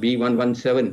B117।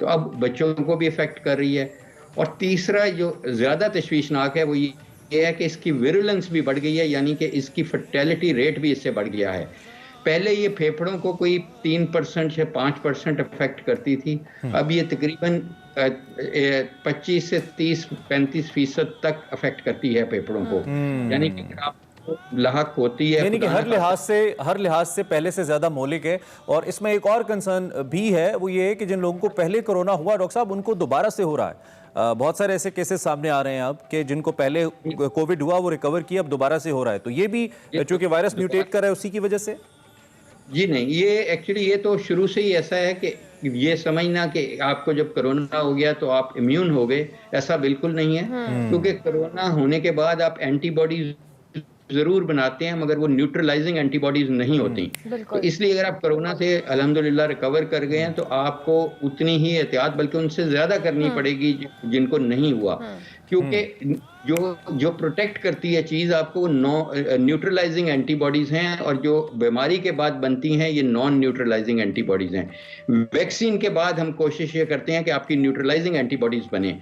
تو اب بچوں کو بھی افیکٹ کر رہی ہے. اور تیسرا جو زیادہ تشویشناک ہے وہ یہ ہے کہ اس کی ویرولنس بھی بڑھ گئی ہے, یعنی کہ اس کی فرٹیلٹی ریٹ بھی اس سے بڑھ گیا ہے. پہلے یہ پھیپھڑوں کو کوئی 3% سے 5% افیکٹ کرتی تھی, اب یہ تقریباً 25 سے 30-35% تک افیکٹ کرتی ہے پھیپھڑوں کو, یعنی کہ آپ لاحق ہوتی ہے, یعنی کہ ہر لحاظ سے پہلے سے زیادہ مہلک ہے. اور اس میں ایک اور کنسرن بھی ہے, وہ یہ ہے کہ جن لوگوں کو پہلے کرونا ہوا ڈاکٹر صاحب ان کو دوبارہ سے ہو رہا ہے. بہت سارے ایسے کیسز سامنے آ رہے ہیں اب کہ جن کو پہلے کووڈ ہوا وہ ریکور کیا, اب دوبارہ سے ہو رہا ہے. تو یہ بھی چونکہ وائرس میوٹیٹ کر رہا ہے اسی کی وجہ سے. جی نہیں, یہ ایکچولی یہ تو شروع سے ہی ایسا ہے کہ یہ سمجھنا کہ آپ کو جب کرونا ہو گیا تو آپ امیون ہو گئے, ایسا بالکل نہیں ہے. کیونکہ کرونا ہونے کے بعد آپ اینٹی باڈیز ضرور بناتے ہیں مگر وہ نیوٹرلائزنگ اینٹی باڈیز نہیں ہوتی. تو اس لیے اگر آپ کرونا سے الحمدللہ ریکور کر گئے ہیں تو آپ کو اتنی ہی احتیاط بلکہ ان سے زیادہ کرنی پڑے گی جن کو نہیں ہوا, کیونکہ جو پروٹیکٹ کرتی ہے چیز آپ کو نیوٹرلائزنگ اینٹی باڈیز ہیں, اور جو بیماری کے بعد بنتی ہیں یہ نان نیوٹرلائزنگ اینٹی باڈیز ہیں. ویکسین کے بعد ہم کوشش یہ کرتے ہیں کہ آپ کی نیوٹرلائزنگ اینٹی باڈیز بنیں.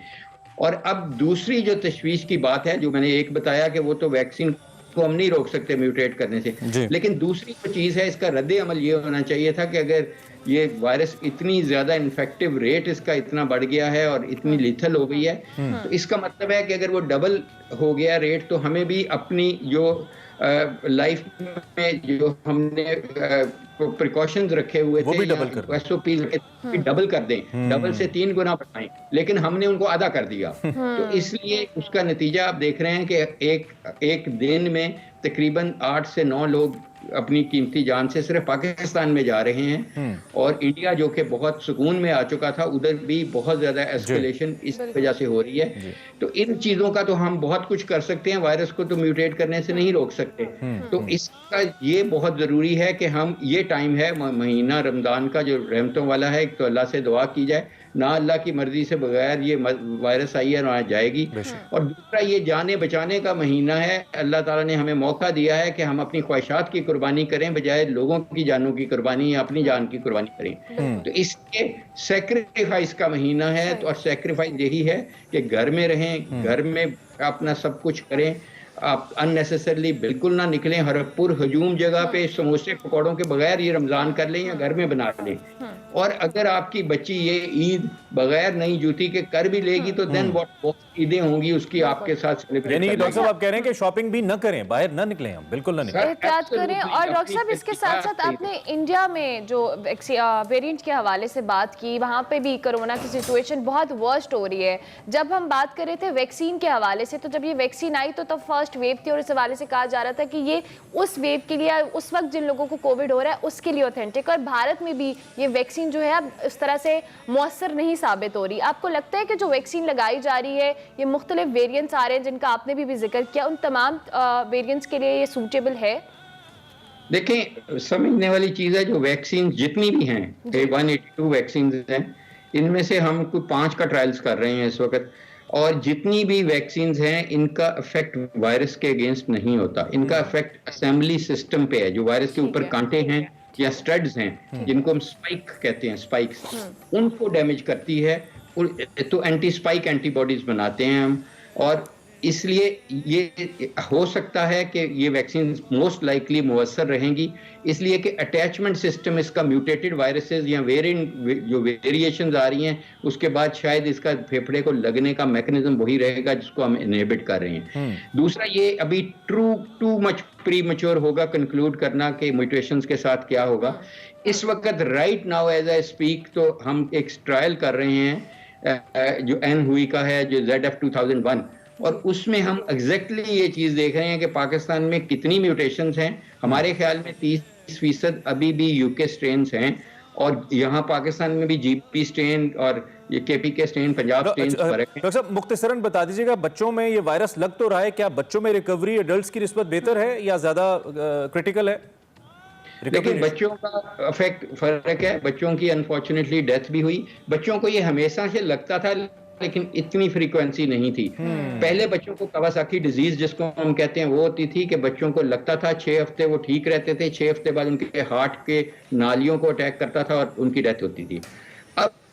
اور اب دوسری جو تشویش کی بات ہے, جو میں نے ایک بتایا کہ وہ تو ویکسین کو ہم نہیں روک سکتے میوٹیٹ کرنے سے, لیکن دوسری جو چیز ہے اس کا رد عمل یہ ہونا چاہیے تھا کہ اگر یہ وائرس اتنی زیادہ انفیکٹیو ریٹ اس کا اتنا بڑھ گیا ہے اور اتنی لیتھل ہو گئی ہے, تو اس کا مطلب ہے کہ اگر وہ ڈبل ہو گیا ریٹ تو ہمیں بھی اپنی جو لائف میں جو ہم نے پریکاشنز رکھے ہوئے تھے, ایس او پیز ڈبل کر دیں, ڈبل سے 3 گنا بڑھائیں, لیکن ہم نے ان کو آدھا کر دیا. تو اس لیے اس کا نتیجہ آپ دیکھ رہے ہیں کہ ایک دن میں تقریباً 8 سے 9 لوگ اپنی قیمتی جان سے صرف پاکستان میں جا رہے ہیں, اور انڈیا جو کہ بہت سکون میں آ چکا تھا ادھر بھی بہت زیادہ ایسکیلیشن اس وجہ سے ہو رہی ہے. تو ان چیزوں کا تو ہم بہت کچھ کر سکتے ہیں, وائرس کو تو میوٹیٹ کرنے سے نہیں روک سکتے. تو اس کا یہ بہت ضروری ہے کہ ہم, یہ ٹائم ہے مہینہ رمضان کا جو رحمتوں والا ہے, ایک تو اللہ سے دعا کی جائے, نہ اللہ کی مرضی سے بغیر یہ وائرس آئی ہے نہ جائے گی, اور دوسرا یہ جانیں بچانے کا مہینہ ہے. اللہ تعالیٰ نے ہمیں موقع دیا ہے کہ ہم اپنی خواہشات کی قربانی کریں بجائے لوگوں کی جانوں کی قربانی یا اپنی جان کی قربانی کریں. تو اس لیے سیکریفائس کا مہینہ ہے, اور سیکریفائس یہی ہے کہ گھر میں رہیں, گھر میں اپنا سب کچھ کریں, آپ ان نیسیسرلی بالکل نہ نکلیں. ہر پر ہجوم جگہ پہ سموسے پکوڑوں کے بغیر یہ رمضان کر لیں یا گھر میں بنا لیں. اور اگر آپ کی بچی یہ عید بغیر نئی جوتی کے کر بھی لے گی تو دین بہت عیدیں ہوں گی اس کی آپ کے ساتھ سیلیبریٹ. یعنی ڈاکٹر صاحب آپ کہہ رہے ہیں کہ شاپنگ بھی نہ کریں, باہر نہ نکلیں, ہم بالکل نہ نکلیں, احتیاط کریں. اور ڈاکٹر صاحب اس کے ساتھ ساتھ آپ نے انڈیا میں جو ویریئنٹ کے حوالے سے بات کی, وہاں پہ بھی کرونا کی سچویشن بہت ورسٹ ہو رہی ہے. جب ہم بات کر رہے تھے ویکسین کے حوالے سے, تو جب یہ ویکسین آئی تو تب فرسٹ ویو تھی, اور اس حوالے سے کہا جا رہا تھا کہ یہ اس ویو کے لیے, اس وقت جن لوگوں کو کووڈ ہو رہا ہے اس کے لیے اوتھینٹک, اور بھارت میں بھی یہ ویکسین جو ہے اب اس طرح سے مؤثر نہیں ثابت ہو رہی. آپ کو لگتا ہے کہ جو ویکسین لگائی جا رہی ہے, یہ مختلف ویریئنٹس آ رہے ہیں جن کا آپ نے بھی ذکر کیا, ان تمام ویریئنٹس کے لیے یہ سوٹیبل ہے؟ دیکھیں, سمجھنے والی چیز ہے, جو ویکسین جتنی بھی ہیں, 182 ویکسینز ہیں, ان میں سے ہم کوئی 5 کا ٹرائلز کر رہے ہیں اس وقت, اور جتنی بھی ویکسینز ہیں ان کا افیکٹ وائرس کے اگینسٹ نہیں ہوتا. ان کا افیکٹ اسمبلی سسٹم پہ ہے, جو وائرس کے اوپر کانٹے ہیں یا سٹڈز ہیں جن کو ہم سپائک کہتے ہیں, سپائکس, ان کو ڈیمیج کرتی ہے. تو اینٹی سپائک اینٹی باڈیز بناتے ہیں ہم, اور اس لیے یہ ہو سکتا ہے کہ یہ ویکسین موسٹ لائکلی مؤثر رہیں گی, اس لیے کہ اٹیچمنٹ سسٹم اس کا میوٹیٹڈ وائرسز یا جو ویریشنز آ رہی ہیں اس کے بعد شاید اس کا پھیپھڑے کو لگنے کا میکنزم وہی رہے گا جس کو ہم انہیبٹ کر رہے ہیں. دوسرا, یہ ابھی ٹو مچ پری میچور ہوگا کنکلوڈ کرنا کہ میوٹیشنز کے ساتھ کیا ہوگا. اس وقت right now as a speak تو ہم ایک ٹرائل کر رہے ہیں جو این ہوئی کا ہے, جو ZF2001, اور اس میں ہم ایگزیکٹلی یہ چیز دیکھ رہے ہیں کہ پاکستان میں کتنی میوٹیشنز ہیں. ہمارے خیال میں 30% ابھی بھی یو کے سٹرینز ہیں, اور یہاں پاکستان میں بھی جی پی سٹرین اور یہ کے پی کے سٹرین, پنجاب سٹرین فرق ہے. ڈاکٹر صاحب مختصراً بتا دیجیے گا, بچوں میں یہ وائرس لگ تو رہا ہے, کیا بچوں میں ریکوری ایڈلٹس کی نسبت بہتر ہے یا زیادہ کرٹیکل ہے؟ لیکن بچوں کا افیکٹ فرق ہے, بچوں کی انفارچونیٹلی ڈیتھ بھی ہوئی. بچوں کو یہ ہمیشہ سے لگتا تھا لیکن اتنی فریکوینسی نہیں تھی. پہلے بچوں کو کواساکی ڈیزیز جس کو ہم کہتے ہیں وہ ہوتی تھی کہ بچوں کو لگتا تھا 6 ہفتے وہ ٹھیک رہتے تھے, 6 ہفتے بعد ان کے ہارٹ کے نالیوں کو اٹیک کرتا تھا اور ان کی ڈیتھ ہوتی تھی. اب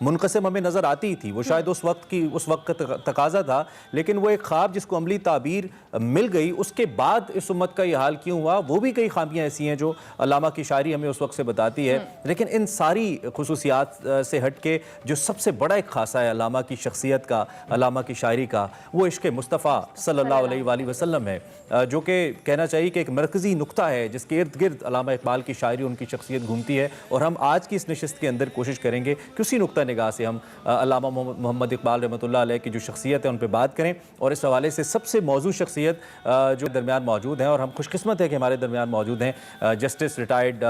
منقسم ہمیں نظر آتی ہی تھی، وہ شاید اس وقت کا تقاضا تھا، لیکن وہ ایک خواب جس کو عملی تعبیر مل گئی، اس کے بعد اس امت کا یہ حال کیوں ہوا؟ وہ بھی کئی خامیاں ایسی ہیں جو علامہ کی شاعری ہمیں اس وقت سے بتاتی ہے، لیکن ان ساری خصوصیات سے ہٹ کے جو سب سے بڑا ایک خاصہ ہے علامہ کی شخصیت کا، علامہ کی شاعری کا، وہ عشق مصطفیٰ صلی اللہ علیہ وآلہ وسلم ہے، جو کہ کہنا چاہیے کہ ایک مرکزی نقطہ ہے جس کے ارد گرد علامہ اقبال کی شاعری، ان کی شخصیت گھومتی ہے، اور ہم آج کی اس نشست کے اندر کوشش کریں گے کہ اسی نقطہ نگاہ سے ہم علامہ محمد اقبال رحمۃ اللہ علیہ کی جو شخصیت ہے ان پہ بات کریں، اور اس حوالے سے سب سے موضوع شخصیت جو درمیان موجود ہیں، اور ہم خوش قسمت ہے کہ ہمارے درمیان موجود ہیں جسٹس ریٹائرڈ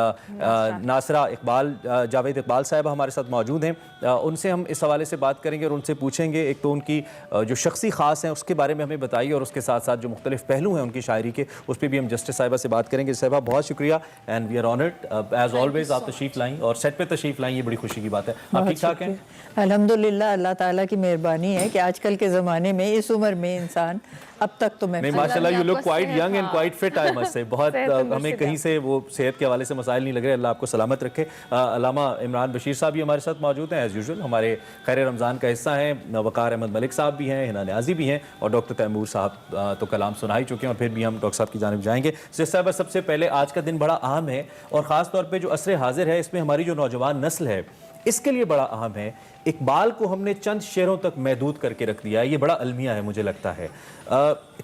ناصرہ اقبال، جاوید اقبال صاحبہ ہمارے ساتھ موجود ہیں، ان سے ہم اس حوالے سے بات کریں گے اور ان سے پوچھیں گے ایک تو ان کی جو شخصی خاص ہیں اس کے بارے میں ہمیں بتائیے، اور اس کے ساتھ ساتھ جو مختلف پہلو ہیں ان کی شاعری کے اس پہ بھی ہم جسٹس صاحبہ سے بات کریں گے۔ صاحبہ بہت شکریہ، and we are honoured as always, آپ تشریف لائیں اور سیٹ پہ تشریف لائیں، یہ بڑی خوشی کی بات ہے۔ آپ ٹھیک ٹھاک ہیں؟ الحمدللہ، اللہ تعالیٰ کی مہربانی ہے کہ آج کل کے زمانے میں اس عمر میں انسان اب تک تو میں ماشاءاللہ you look quite young and quite fit, I must say, بہت ہمیں کہیں سے وہ صحت کے حوالے سے مسائل نہیں لگ رہے، اللہ آپ کو سلامت رکھے۔ علامہ عمران بشیر صاحب بھی ہمارے ساتھ موجود ہیں ایز یوزول، ہمارے خیر رمضان کا حصہ ہیں، وقار احمد ملک صاحب بھی ہیں، ہنا نیازی بھی ہیں، اور ڈاکٹر تیمور صاحب تو کلام سنا ہی چکے ہیں، اور پھر بھی ہم ڈاکٹر صاحب کی جانب جائیں گے۔ صاحب سب سے پہلے آج کا دن بڑا اہم ہے، اور خاص طور پہ جو عصر حاضر ہے اس میں ہماری جو نوجوان نسل ہے اس کے لیے بڑا اہم ہے۔ اقبال کو ہم نے چند شعروں تک محدود کر کے رکھ دیا ہے، یہ بڑا المیہ ہے مجھے لگتا ہے۔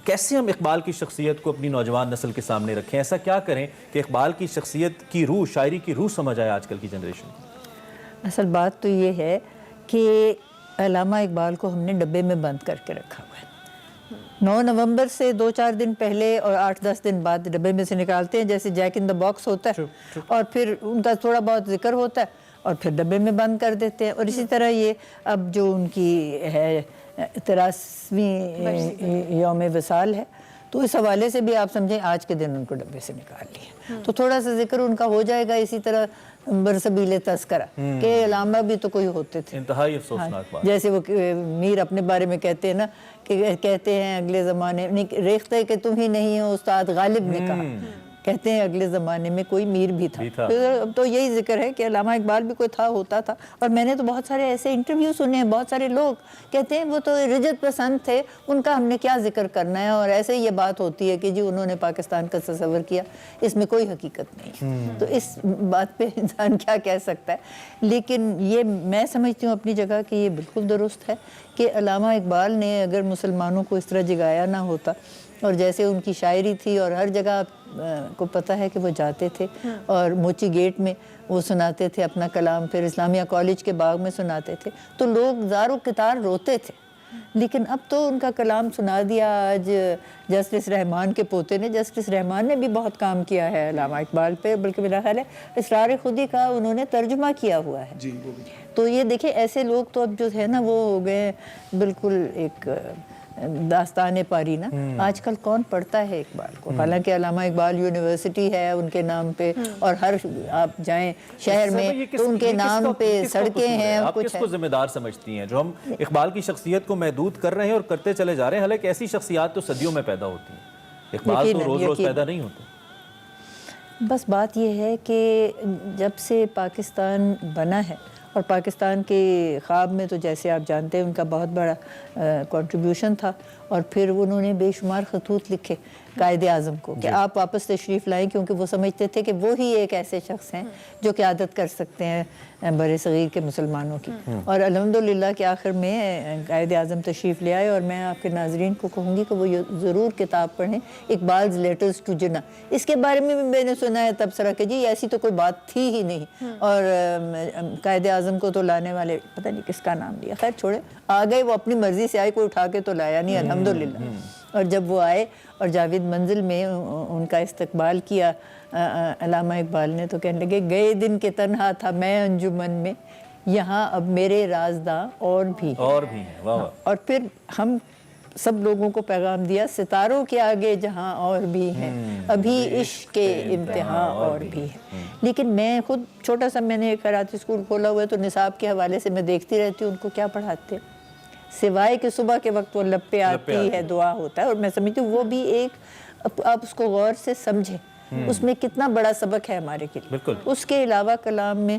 کیسے ہم اقبال کی شخصیت کو اپنی نوجوان نسل کے سامنے رکھیں؟ ایسا کیا کریں کہ اقبال کی شخصیت کی روح، شاعری کی روح سمجھ آئے آج کل کی جنریشن کو؟ اصل بات تو یہ ہے کہ علامہ اقبال کو ہم نے ڈبے میں بند کر کے رکھا ہوا ہے۔ 9 نومبر سے 2-4 دن پہلے اور 8-10 دن بعد ڈبے میں سے نکالتے ہیں، جیسے جیک ان دا باکس ہوتا ہے، اور پھر ان کا تھوڑا بہت ذکر ہوتا ہے اور پھر ڈبے میں بند کر دیتے ہیں۔ اور اسی طرح یہ اب جو ان کی ہے 83ویں یوم وصال ہے، تو اس حوالے سے بھی آپ سمجھیں آج کے دن ان کو ڈبے سے نکال لیا، تو تھوڑا سا ذکر ان کا ہو جائے گا۔ اسی طرح برسبیل تذکرہ کہ علامہ بھی تو کوئی ہوتے تھے، انتہائی افسوسناک بات، جیسے وہ میر اپنے بارے میں کہتے ہیں نا، کہ کہتے ہیں اگلے زمانے ریختہ کہ تم ہی نہیں ہو، استاد غالب نے کہا، کہتے ہیں اگلے زمانے میں کوئی میر بھی تھا۔ اب تو یہی ذکر ہے کہ علامہ اقبال بھی کوئی تھا، ہوتا تھا، اور میں نے تو بہت سارے ایسے انٹرویو سنے ہیں، بہت سارے لوگ کہتے ہیں وہ تو رجت پسند تھے، ان کا ہم نے کیا ذکر کرنا ہے، اور ایسے یہ بات ہوتی ہے کہ جی انہوں نے پاکستان کا تصور کیا، اس میں کوئی حقیقت نہیں، تو اس بات پہ انسان کیا کہہ سکتا ہے۔ لیکن یہ میں سمجھتی ہوں اپنی جگہ کہ یہ بالکل درست ہے کہ علامہ اقبال نے اگر مسلمانوں کو اس طرح جگایا نہ ہوتا، اور جیسے ان کی شاعری تھی، اور ہر جگہ کو پتہ ہے کہ وہ جاتے تھے اور موچی گیٹ میں وہ سناتے تھے اپنا کلام، پھر اسلامیہ کالج کے باغ میں سناتے تھے، تو لوگ زار و قطار روتے تھے۔ لیکن اب تو ان کا کلام سنا دیا۔ آج جسٹس رحمان کے پوتے نے، جسٹس رحمان نے بھی بہت کام کیا ہے علامہ اقبال پہ، بلکہ میرا خیال ہے اسرار خودی کا انہوں نے ترجمہ کیا ہوا ہے۔ تو یہ دیکھیں ایسے لوگ تو اب جو ہے نا وہ ہو گئے بالکل ایک داستان پاری نا۔ آج کل کون پڑھتا ہے اقبال کو؟ حالانکہ علامہ اقبال یونیورسٹی ہے ان کے نام پہ، اور ہر آپ جائیں شہر میں تو ان کے نام پہ سڑکیں ہیں۔ آپ کس کو ذمہ دار سمجھتی ہیں جو ہم اقبال کی شخصیت کو محدود کر رہے ہیں اور کرتے چلے جا رہے ہیں؟ حالانکہ ایسی شخصیات تو صدیوں میں پیدا ہوتی ہیں، اقبال تو روز روز پیدا نہیں ہوتے۔ بس بات یہ ہے کہ جب سے پاکستان بنا ہے، اور پاکستان کے خواب میں تو جیسے آپ جانتے ہیں ان کا بہت بڑا کنٹریبیوشن تھا، اور پھر انہوں نے بے شمار خطوط لکھے قائد اعظم کو کہ آپ واپس تشریف لائیں، کیونکہ وہ سمجھتے تھے کہ وہی ایک ایسے شخص ہیں جو قیادت کر سکتے ہیں بر صغیر کے مسلمانوں کی۔ اور الحمدللہ کہ آخر میں قائد اعظم تشریف لے آئے، اور میں آپ کے ناظرین کو کہوں گی کہ وہ ضرور کتاب پڑھیں، اقبال's لیٹرز ٹو جناح۔ اس کے بارے میں بھی میں نے سنا ہے تبصرہ کہ جی ایسی تو کوئی بات تھی ہی نہیں، اور قائد اعظم کو تو لانے والے پتہ نہیں کس کا نام لیا، خیر چھوڑے، آ گئے، وہ اپنی مرضی سے آئے، کوئی اٹھا کے تو لایا نہیں الحمدللہ۔ اور جب وہ آئے اور جاوید منزل میں ان کا استقبال کیا علامہ اقبال نے، تو کہنے لگے گئے دن کے تنہا تھا میں انجمن میں، یہاں اب میرے رازداں اور بھی ہیں۔ اور پھر ہم سب لوگوں کو پیغام دیا، ستاروں کے آگے جہاں اور بھی ہیں، ابھی عشق کے امتحان اور بھی ہیں۔ لیکن میں خود چھوٹا سا میں نے ایک قراءتی اسکول کھولا ہوا ہے، تو نصاب کے حوالے سے میں دیکھتی رہتی ہوں ان کو کیا پڑھاتے ہیں، سوائے کہ صبح کے وقت وہ لب پہ آتی ہے دعا ہوتا ہے، اور میں سمجھتی ہوں وہ بھی ایک، آپ اس کو غور سے سمجھیں، اس میں کتنا بڑا سبق ہے ہمارے کے لیے۔ اس کے علاوہ کلام میں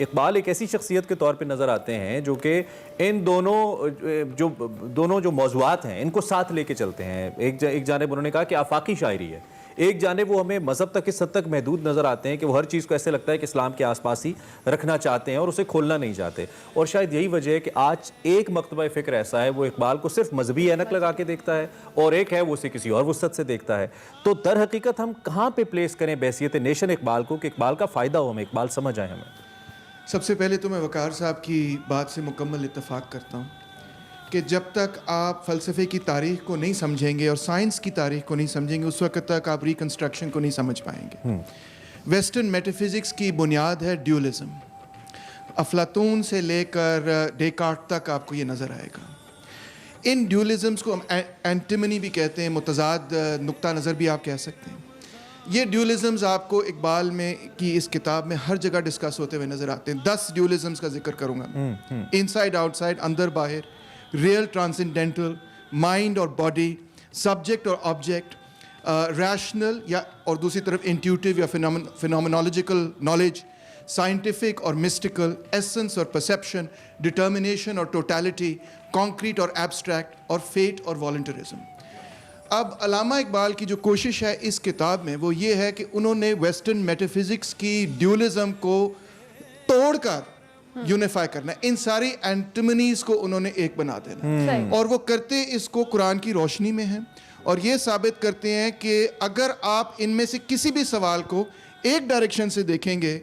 اقبال ایک ایسی شخصیت کے طور پہ نظر آتے ہیں جو کہ ان دونوں جو موضوعات ہیں ان کو ساتھ لے کے چلتے ہیں. ایک جانب انہوں نے کہا کہ آفاقی شاعری ہے, ایک جانب وہ ہمیں مذہب تک اس حد تک محدود نظر آتے ہیں کہ وہ ہر چیز کو ایسے لگتا ہے کہ اسلام کے آس پاس ہی رکھنا چاہتے ہیں اور اسے کھولنا نہیں چاہتے. اور شاید یہی وجہ ہے کہ آج ایک مکتبہ فکر ایسا ہے وہ اقبال کو صرف مذہبی اینک لگا کے دیکھتا ہے, اور ایک ہے وہ اسے کسی اور وسعت سے دیکھتا ہے. تو در حقیقت ہم کہاں پہ پلیس کریں بحیثیت نیشن اقبال کو کہ اقبال کا فائدہ ہو, ہمیں اقبال سمجھ آئے ہمیں؟ سب سے پہلے تو میں وقار صاحب کی بات سے مکمل اتفاق کرتا ہوں کہ جب تک آپ فلسفے کی تاریخ کو نہیں سمجھیں گے اور سائنس کی تاریخ کو نہیں سمجھیں گے اس وقت تک آپ ریکنسٹرکشن کو نہیں سمجھ پائیں گے. ویسٹرن میٹافزکس کی بنیاد ہے ڈیولزم. افلاطون سے لے کر ڈیکارٹ تک آپ کو یہ نظر آئے گا. ان ڈیولزمس کو ہم اینٹیمنی بھی کہتے ہیں, متضاد نقطہ نظر بھی آپ کہہ سکتے ہیں. یہ ڈیولزمز آپ کو اقبال میں کی اس کتاب میں ہر جگہ ڈسکس ہوتے ہوئے نظر آتے ہیں. 10 ڈیولزمز کا ذکر کروں گا میں. انسائڈ آؤٹ سائڈ, اندر باہر, ریئل ٹرانسینڈنٹل, مائنڈ اور باڈی, سبجیکٹ اور آبجیکٹ, ریشنل یا اور دوسری طرف انٹیوٹیو یا فینومینالوجیکل نالج, سائنٹیفک اور مسٹیکل, ایسنس اور پرسیپشن, ڈٹرمنیشن اور ٹوٹیلٹی, کانکریٹ اور ایبسٹریکٹ, اور فیٹ اور والنٹرزم. اب علامہ اقبال کی جو کوشش ہے اس کتاب میں وہ یہ ہے کہ انہوں نے ویسٹرن میٹافزکس کی ڈیولزم کو توڑ کر یونیفائی کرنا ہے. ان ساری اینٹیمنیز کو انہوں نے ایک بنا دینا, اور وہ کرتے اس کو قرآن کی روشنی میں ہیں, اور یہ ثابت کرتے ہیں کہ اگر آپ ان میں سے کسی بھی سوال کو ایک ڈائریکشن سے دیکھیں گے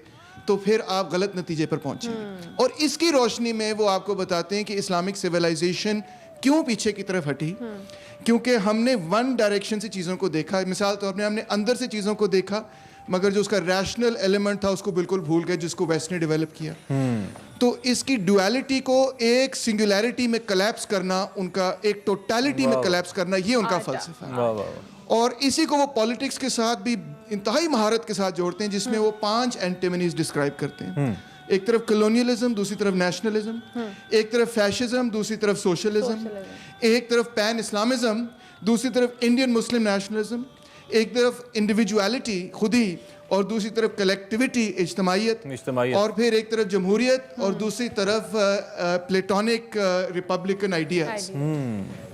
تو پھر آپ غلط نتیجے پر پہنچیں گے. اور اس کی روشنی میں وہ آپ کو بتاتے ہیں کہ اسلامک سویلائزیشن کیوں پیچھے کی طرف ہٹی, کیونکہ ہم نے ون ڈائریکشن سے چیزوں کو دیکھا. مثال طور پر ہم نے اندر سے چیزوں کو دیکھا مگر جو اس کا ریشنل ایلیمنٹ تھا اس کو بالکل بھول گئے, جس کو ویسٹ نے ڈیولپ کیا. تو اس کی ڈویلٹی کو ایک سنگولیرٹی میں کلیپس کرنا, ان کا ایک ٹوٹیلٹی میں کلیپس کرنا, یہ ان کا فلسفہ ہے. اور اسی کو وہ پالیٹکس کے ساتھ بھی انتہائی مہارت کے ساتھ جوڑتے ہیں, جس میں وہ 5 اینٹیمنیز ڈسکرائب کرتے ہیں. ایک طرف کلونیلزم, دوسری طرف نیشنلزم, ایک طرف فیشزم, دوسری طرف سوشلزم, ایک طرف پین اسلامزم, دوسری طرف انڈین مسلم نیشنلزم, ایک طرف انڈیویجویلٹی خودی, اور دوسری طرف کلیکٹیویٹی اجتماعیت, اور پھر ایک طرف جمہوریت, اور دوسری طرف پلیٹونک ریپبلکن آئیڈیاز.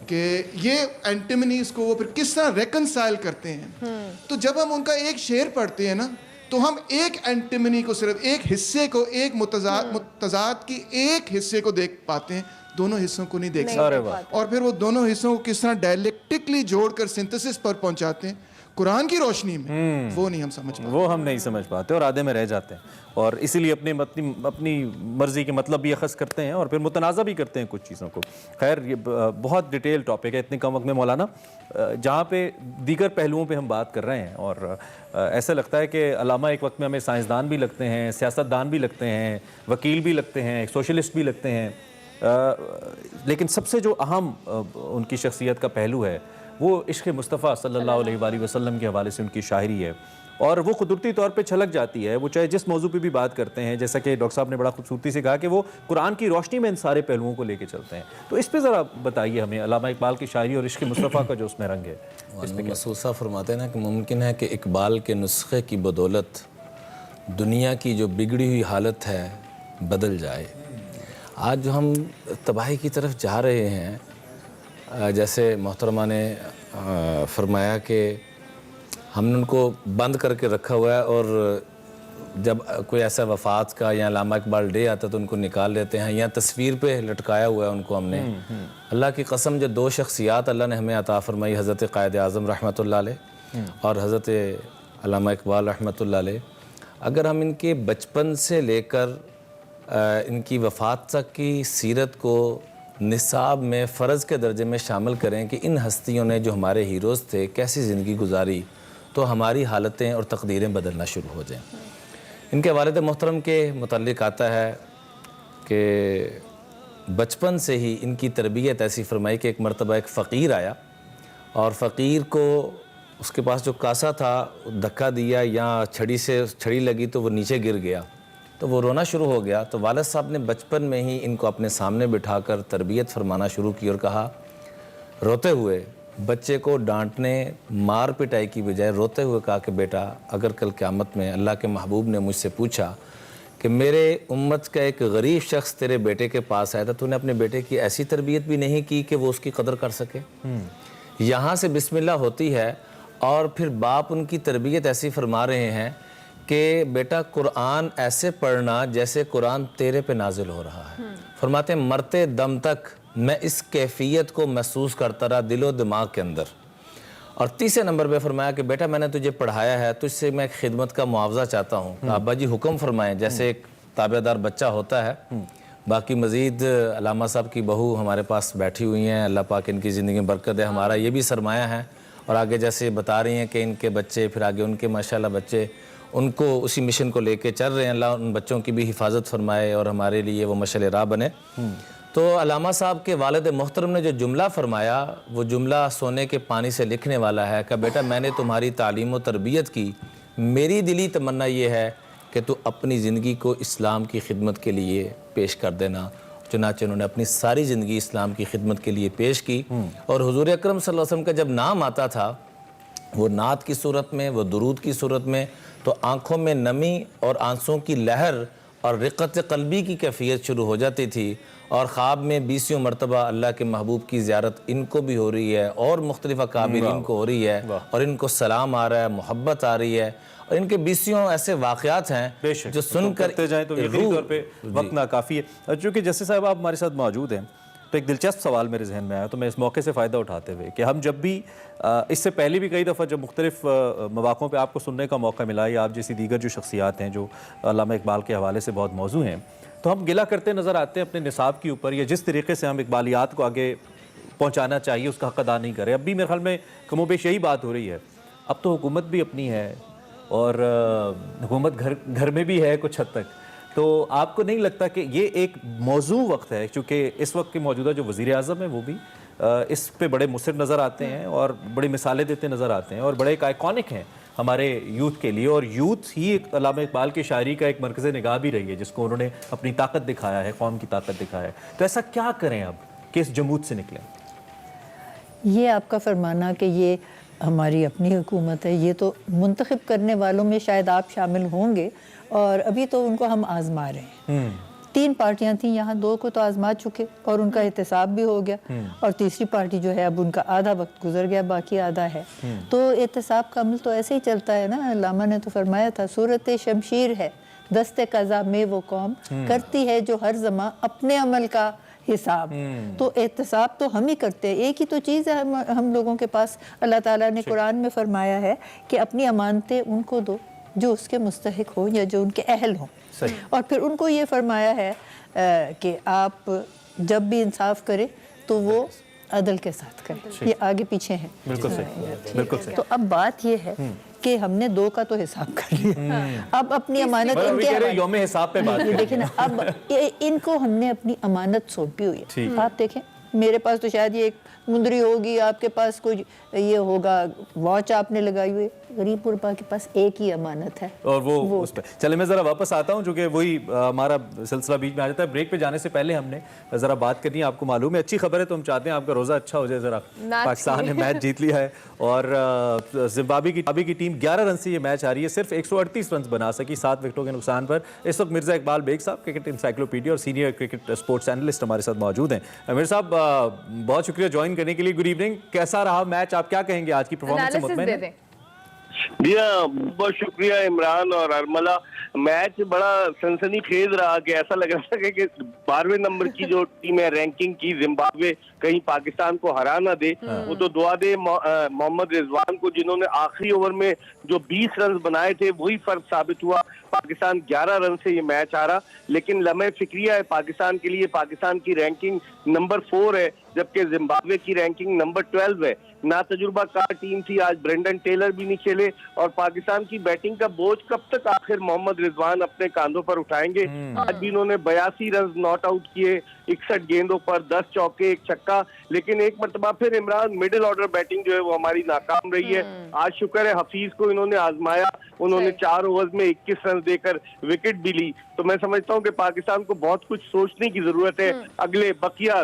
کہ یہ اینٹیمنیز کو وہ پھر کس طرح ریکنسائل کرتے ہیں. تو جب ہم ان کا ایک شعر پڑھتے ہیں نا تو ہم ایک اینٹیمنی کو, صرف ایک حصے کو, ایک متضاد کی ایک حصے کو دیکھ پاتے ہیں, دونوں حصوں کو نہیں دیکھ سکتے. اور پھر وہ دونوں حصوں کو کس طرح ڈائلیکٹکلی جوڑ کر سنتھسس پر پہنچاتے ہیں قرآن کی روشنی میں, وہ نہیں ہم سمجھ پاتے. وہ ہم نہیں سمجھ پاتے اور آدھے میں رہ جاتے ہیں, اور اسی لیے اپنی مرضی کے مطلب بھی اخذ کرتے ہیں اور پھر متنازع بھی کرتے ہیں کچھ چیزوں کو. خیر یہ بہت ڈیٹیل ٹاپک ہے اتنے کم وقت میں مولانا, جہاں پہ دیگر پہلوؤں پہ ہم بات کر رہے ہیں. اور ایسا لگتا ہے کہ علامہ ایک وقت میں ہمیں سائنسدان بھی لگتے ہیں, سیاستدان بھی لگتے ہیں, وکیل بھی لگتے ہیں, سوشلسٹ بھی لگتے ہیں, لیکن سب سے جو اہم ان کی شخصیت کا پہلو ہے وہ عشق مصطفیٰ صلی اللہ علیہ وآلہ وسلم کے حوالے سے ان کی شاعری ہے, اور وہ قدرتی طور پہ چھلک جاتی ہے. وہ چاہے جس موضوع پہ بھی بات کرتے ہیں, جیسا کہ ڈاکٹر صاحب نے بڑا خوبصورتی سے کہا کہ وہ قرآن کی روشنی میں ان سارے پہلوؤں کو لے کے چلتے ہیں. تو اس پہ ذرا بتائیے ہمیں, علامہ اقبال کی شاعری اور عشق مصطفیٰ کا جو اس میں رنگ ہے. مسعود صاحب فرماتے ہیں نا کہ ممکن ہے کہ اقبال کے نسخے کی بدولت دنیا کی جو بگڑی ہوئی حالت ہے بدل جائے. آج جو ہم تباہی کی طرف جا رہے ہیں, جیسے محترمہ نے فرمایا کہ ہم نے ان کو بند کر کے رکھا ہوا ہے, اور جب کوئی ایسا وفات کا یا علامہ اقبال ڈے آتا ہے تو ان کو نکال لیتے ہیں, یا تصویر پہ لٹکایا ہوا ہے ان کو ہم نے. اللہ کی قسم جو 2 شخصیات اللہ نے ہمیں عطا فرمائی, حضرت قائد اعظم رحمۃ اللہ علیہ اور حضرت علامہ اقبال رحمۃ اللہ علیہ, اگر ہم ان کے بچپن سے لے کر ان کی وفات تک کی سیرت کو نصاب میں فرض کے درجے میں شامل کریں کہ ان ہستیوں نے جو ہمارے ہیروز تھے کیسی زندگی گزاری, تو ہماری حالتیں اور تقدیریں بدلنا شروع ہو جائیں. ان کے والد محترم کے متعلق آتا ہے کہ بچپن سے ہی ان کی تربیت ایسی فرمائی کہ ایک مرتبہ ایک فقیر آیا, اور فقیر کو اس کے پاس جو کاسا تھا دھکا دیا یا چھڑی لگی تو وہ نیچے گر گیا, تو وہ رونا شروع ہو گیا. تو والد صاحب نے بچپن میں ہی ان کو اپنے سامنے بٹھا کر تربیت فرمانا شروع کی, اور کہا روتے ہوئے بچے کو ڈانٹنے مار پٹائی کی بجائے روتے ہوئے کہا کہ بیٹا اگر کل قیامت میں اللہ کے محبوب نے مجھ سے پوچھا کہ میرے امت کا ایک غریب شخص تیرے بیٹے کے پاس آیا تھا، تو نے اپنے بیٹے کی ایسی تربیت بھی نہیں کی کہ وہ اس کی قدر کر سکے. یہاں سے بسم اللہ ہوتی ہے، اور پھر باپ ان کی تربیت ایسی فرما رہے ہیں کہ بیٹا قرآن ایسے پڑھنا جیسے قرآن تیرے پہ نازل ہو رہا ہے. فرماتے ہیں مرتے دم تک میں اس کیفیت کو محسوس کرتا رہا دل و دماغ کے اندر. اور تیسرے نمبر پہ فرمایا کہ بیٹا میں نے تجھے پڑھایا ہے، تجھ سے میں ایک خدمت کا معاوضہ چاہتا ہوں. ابا جی حکم فرمائیں، جیسے ایک تابع دار بچہ ہوتا ہے. باقی مزید علامہ صاحب کی بہو ہمارے پاس بیٹھی ہوئی ہیں، اللہ پاک ان کی زندگی میں برکت ہے، ہمارا یہ بھی سرمایہ ہے. اور آگے جیسے بتا رہی ہیں کہ ان کے بچے، پھر آگے ان کے ماشاءاللہ بچے ان کو اسی مشن کو لے کے چل رہے ہیں. اللہ ان بچوں کی بھی حفاظت فرمائے اور ہمارے لیے وہ مشعل راہ بنے. تو علامہ صاحب کے والد محترم نے جو جملہ فرمایا، وہ جملہ سونے کے پانی سے لکھنے والا ہے کہ بیٹا میں نے تمہاری تعلیم و تربیت کی، میری دلی تمنا یہ ہے کہ تو اپنی زندگی کو اسلام کی خدمت کے لیے پیش کر دینا. چنانچہ انہوں نے اپنی ساری زندگی اسلام کی خدمت کے لیے پیش کی. اور حضور اکرم صلی اللہ علیہ وسلم کا جب نام آتا تھا، وہ نعت کی صورت میں، وہ درود کی صورت میں، تو آنکھوں میں نمی اور آنسوں کی لہر اور رقت قلبی کی کیفیت شروع ہو جاتی تھی. اور خواب میں 20 مرتبہ اللہ کے محبوب کی زیارت ان کو بھی ہو رہی ہے اور مختلف اکابرین کو ہو رہی ہے، اور ان کو سلام آ رہا ہے، محبت آ رہی ہے. اور ان کے 20 ایسے واقعات ہیں جو سن کر کرتے جائیں تو یقینی طور پہ وقت ناکافی ہے. چونکہ جسٹس صاحب آپ ہمارے ساتھ موجود ہیں تو ایک دلچسپ سوال میرے ذہن میں آیا، تو میں اس موقع سے فائدہ اٹھاتے ہوئے کہ ہم جب بھی اس سے پہلے بھی کئی دفعہ جب مختلف مواقعوں پہ آپ کو سننے کا موقع ملا، یا آپ جیسی دیگر جو شخصیات ہیں جو علامہ اقبال کے حوالے سے بہت موضوع ہیں، تو ہم گلہ کرتے نظر آتے ہیں اپنے نصاب کے اوپر، یا جس طریقے سے ہم اقبالیات کو آگے پہنچانا چاہیے اس کا حق ادا نہیں کرے. اب بھی میرے خیال میں کم و بیش یہی بات ہو رہی ہے. اب تو حکومت بھی اپنی ہے اور حکومت گھر میں بھی ہے کچھ حد تک. تو آپ کو نہیں لگتا کہ یہ ایک موضوع وقت ہے، چونکہ اس وقت کے موجودہ جو وزیر اعظم ہیں وہ بھی اس پہ بڑے مصر نظر آتے ہیں اور بڑی مثالیں دیتے نظر آتے ہیں اور بڑے ایک آئیکونک ہیں ہمارے یوتھ کے لیے، اور یوتھ ہی علامہ اقبال کی شاعری کا ایک مرکز نگاہ بھی رہی ہے جس کو انہوں نے اپنی طاقت دکھایا ہے، قوم کی طاقت دکھایا ہے. تو ایسا کیا کریں اب کہ اس جمود سے نکلیں؟ یہ آپ کا فرمانا کہ یہ ہماری اپنی حکومت ہے، یہ تو منتخب کرنے والوں میں شاید آپ شامل ہوں گے، اور ابھی تو ان کو ہم آزما رہے ہیں. 3 پارٹیاں تھیں یہاں، 2 کو تو آزما چکے اور ان کا احتساب بھی ہو گیا، اور تیسری پارٹی جو ہے اب ان کا آدھا وقت گزر گیا، باقی آدھا ہے. تو احتساب کا عمل تو ایسے ہی چلتا ہے نا. علامہ نے تو فرمایا تھا صورت شمشیر ہے دست قضا میں وہ قوم، کرتی ہے جو ہر زماں اپنے عمل کا حساب. تو احتساب تو ہم ہی کرتے ہیں. ایک ہی تو چیز ہے ہم لوگوں کے پاس. اللہ تعالیٰ نے قرآن میں فرمایا ہے کہ اپنی امانتیں ان کو دو جو اس کے مستحق ہوں یا جو ان کے اہل ہوں. اور پھر ان کو یہ فرمایا ہے کہ آپ جب بھی انصاف کریں تو وہ عدل کے ساتھ کریں. یہ آگے پیچھے ہیں. بالکل صحیح، بالکل صحیح. تو اب بات یہ ہے کہ ہم نے 2 کا تو حساب کر لیا، اب اپنی امانت ان کے یوم حساب پہ بات دیکھیں نا، اب ان کو ہم نے اپنی امانت سونپی ہوئی ہے. آپ دیکھیں میرے پاس تو شاید یہ ایک مندری ہوگی، آپ کے پاس کوئی یہ ہوگا واچ آپ نے لگائی ہوئی. غریب غربا کے پاس ایک ہی امانت ہے اور وہ اس پہ. چلے میں ذرا واپس آتا ہوں چونکہ وہی ہمارا سلسلہ بیچ میں آ جاتا ہے. بریک پہ جانے سے پہلے ہم نے ذرا بات کرنی ہے. آپ کو معلوم ہے اچھی خبر ہے تو ہم چاہتے ہیں آپ کا روزہ اچھا ہو جائے. ذرا پاکستان نے میچ جیت لیا ہے اور زمبابوے کی ٹیم 11 رن سے یہ میچ آ رہی ہے، صرف 138 رنز بنا سکی 7 وکٹوں کے نقصان پر. اس وقت مرزا اقبال بیگ صاحب کرکٹ انسائکلوپیڈیا اور سینئر کرکٹ اسپورٹس اینالسٹ ہمارے ساتھ موجود ہیں. امیر صاحب بہت شکریہ جوائن کرنے کے لیے. Good evening. کیسا رہا میچ؟ آپ کیا کہیں گے آج کی پرفارمنس سے مطمئن ہیں؟ جی ہاں، بہت شکریہ عمران اور ارملہ. میچ بڑا سنسنی خیز رہا کہ ایسا لگ رہا تھا کہ 12ویں نمبر کی جو ٹیم ہے رینکنگ کی زمبابوے کہیں پاکستان کو ہرا نہ دے. وہ تو دعا دے محمد رضوان کو جنہوں نے آخری اوور میں جو 20 رنز بنائے تھے وہی فرق ثابت ہوا. پاکستان 11 رن سے یہ میچ ہارا. لیکن لمحہ فکریہ ہے پاکستان کے لیے. پاکستان کی رینکنگ نمبر 4 ہے جبکہ زمبابوے کی رینکنگ نمبر 12 ہے. نا تجربہ کار ٹیم تھی. آج برینڈن ٹیلر بھی نہیں کھیلے اور پاکستان کی بیٹنگ کا بوجھ کب تک آخر محمد رضوان اپنے کاندھوں پر اٹھائیں گے. آج بھی انہوں نے 82 رنز ناٹ آؤٹ کیے 61 گیندوں پر 10 چوکے 1 چھکا. لیکن ایک مرتبہ پھر عمران مڈل آرڈر بیٹنگ جو ہے وہ ہماری ناکام رہی ہے. آج شکر ہے حفیظ کو انہوں نے آزمایا. انہوں نے 4 اوورز میں 21 رن دے کر وکٹ بھی لی. تو میں سمجھتا ہوں کہ پاکستان کو بہت کچھ سوچنے کی ضرورت ہے اگلے بقیہ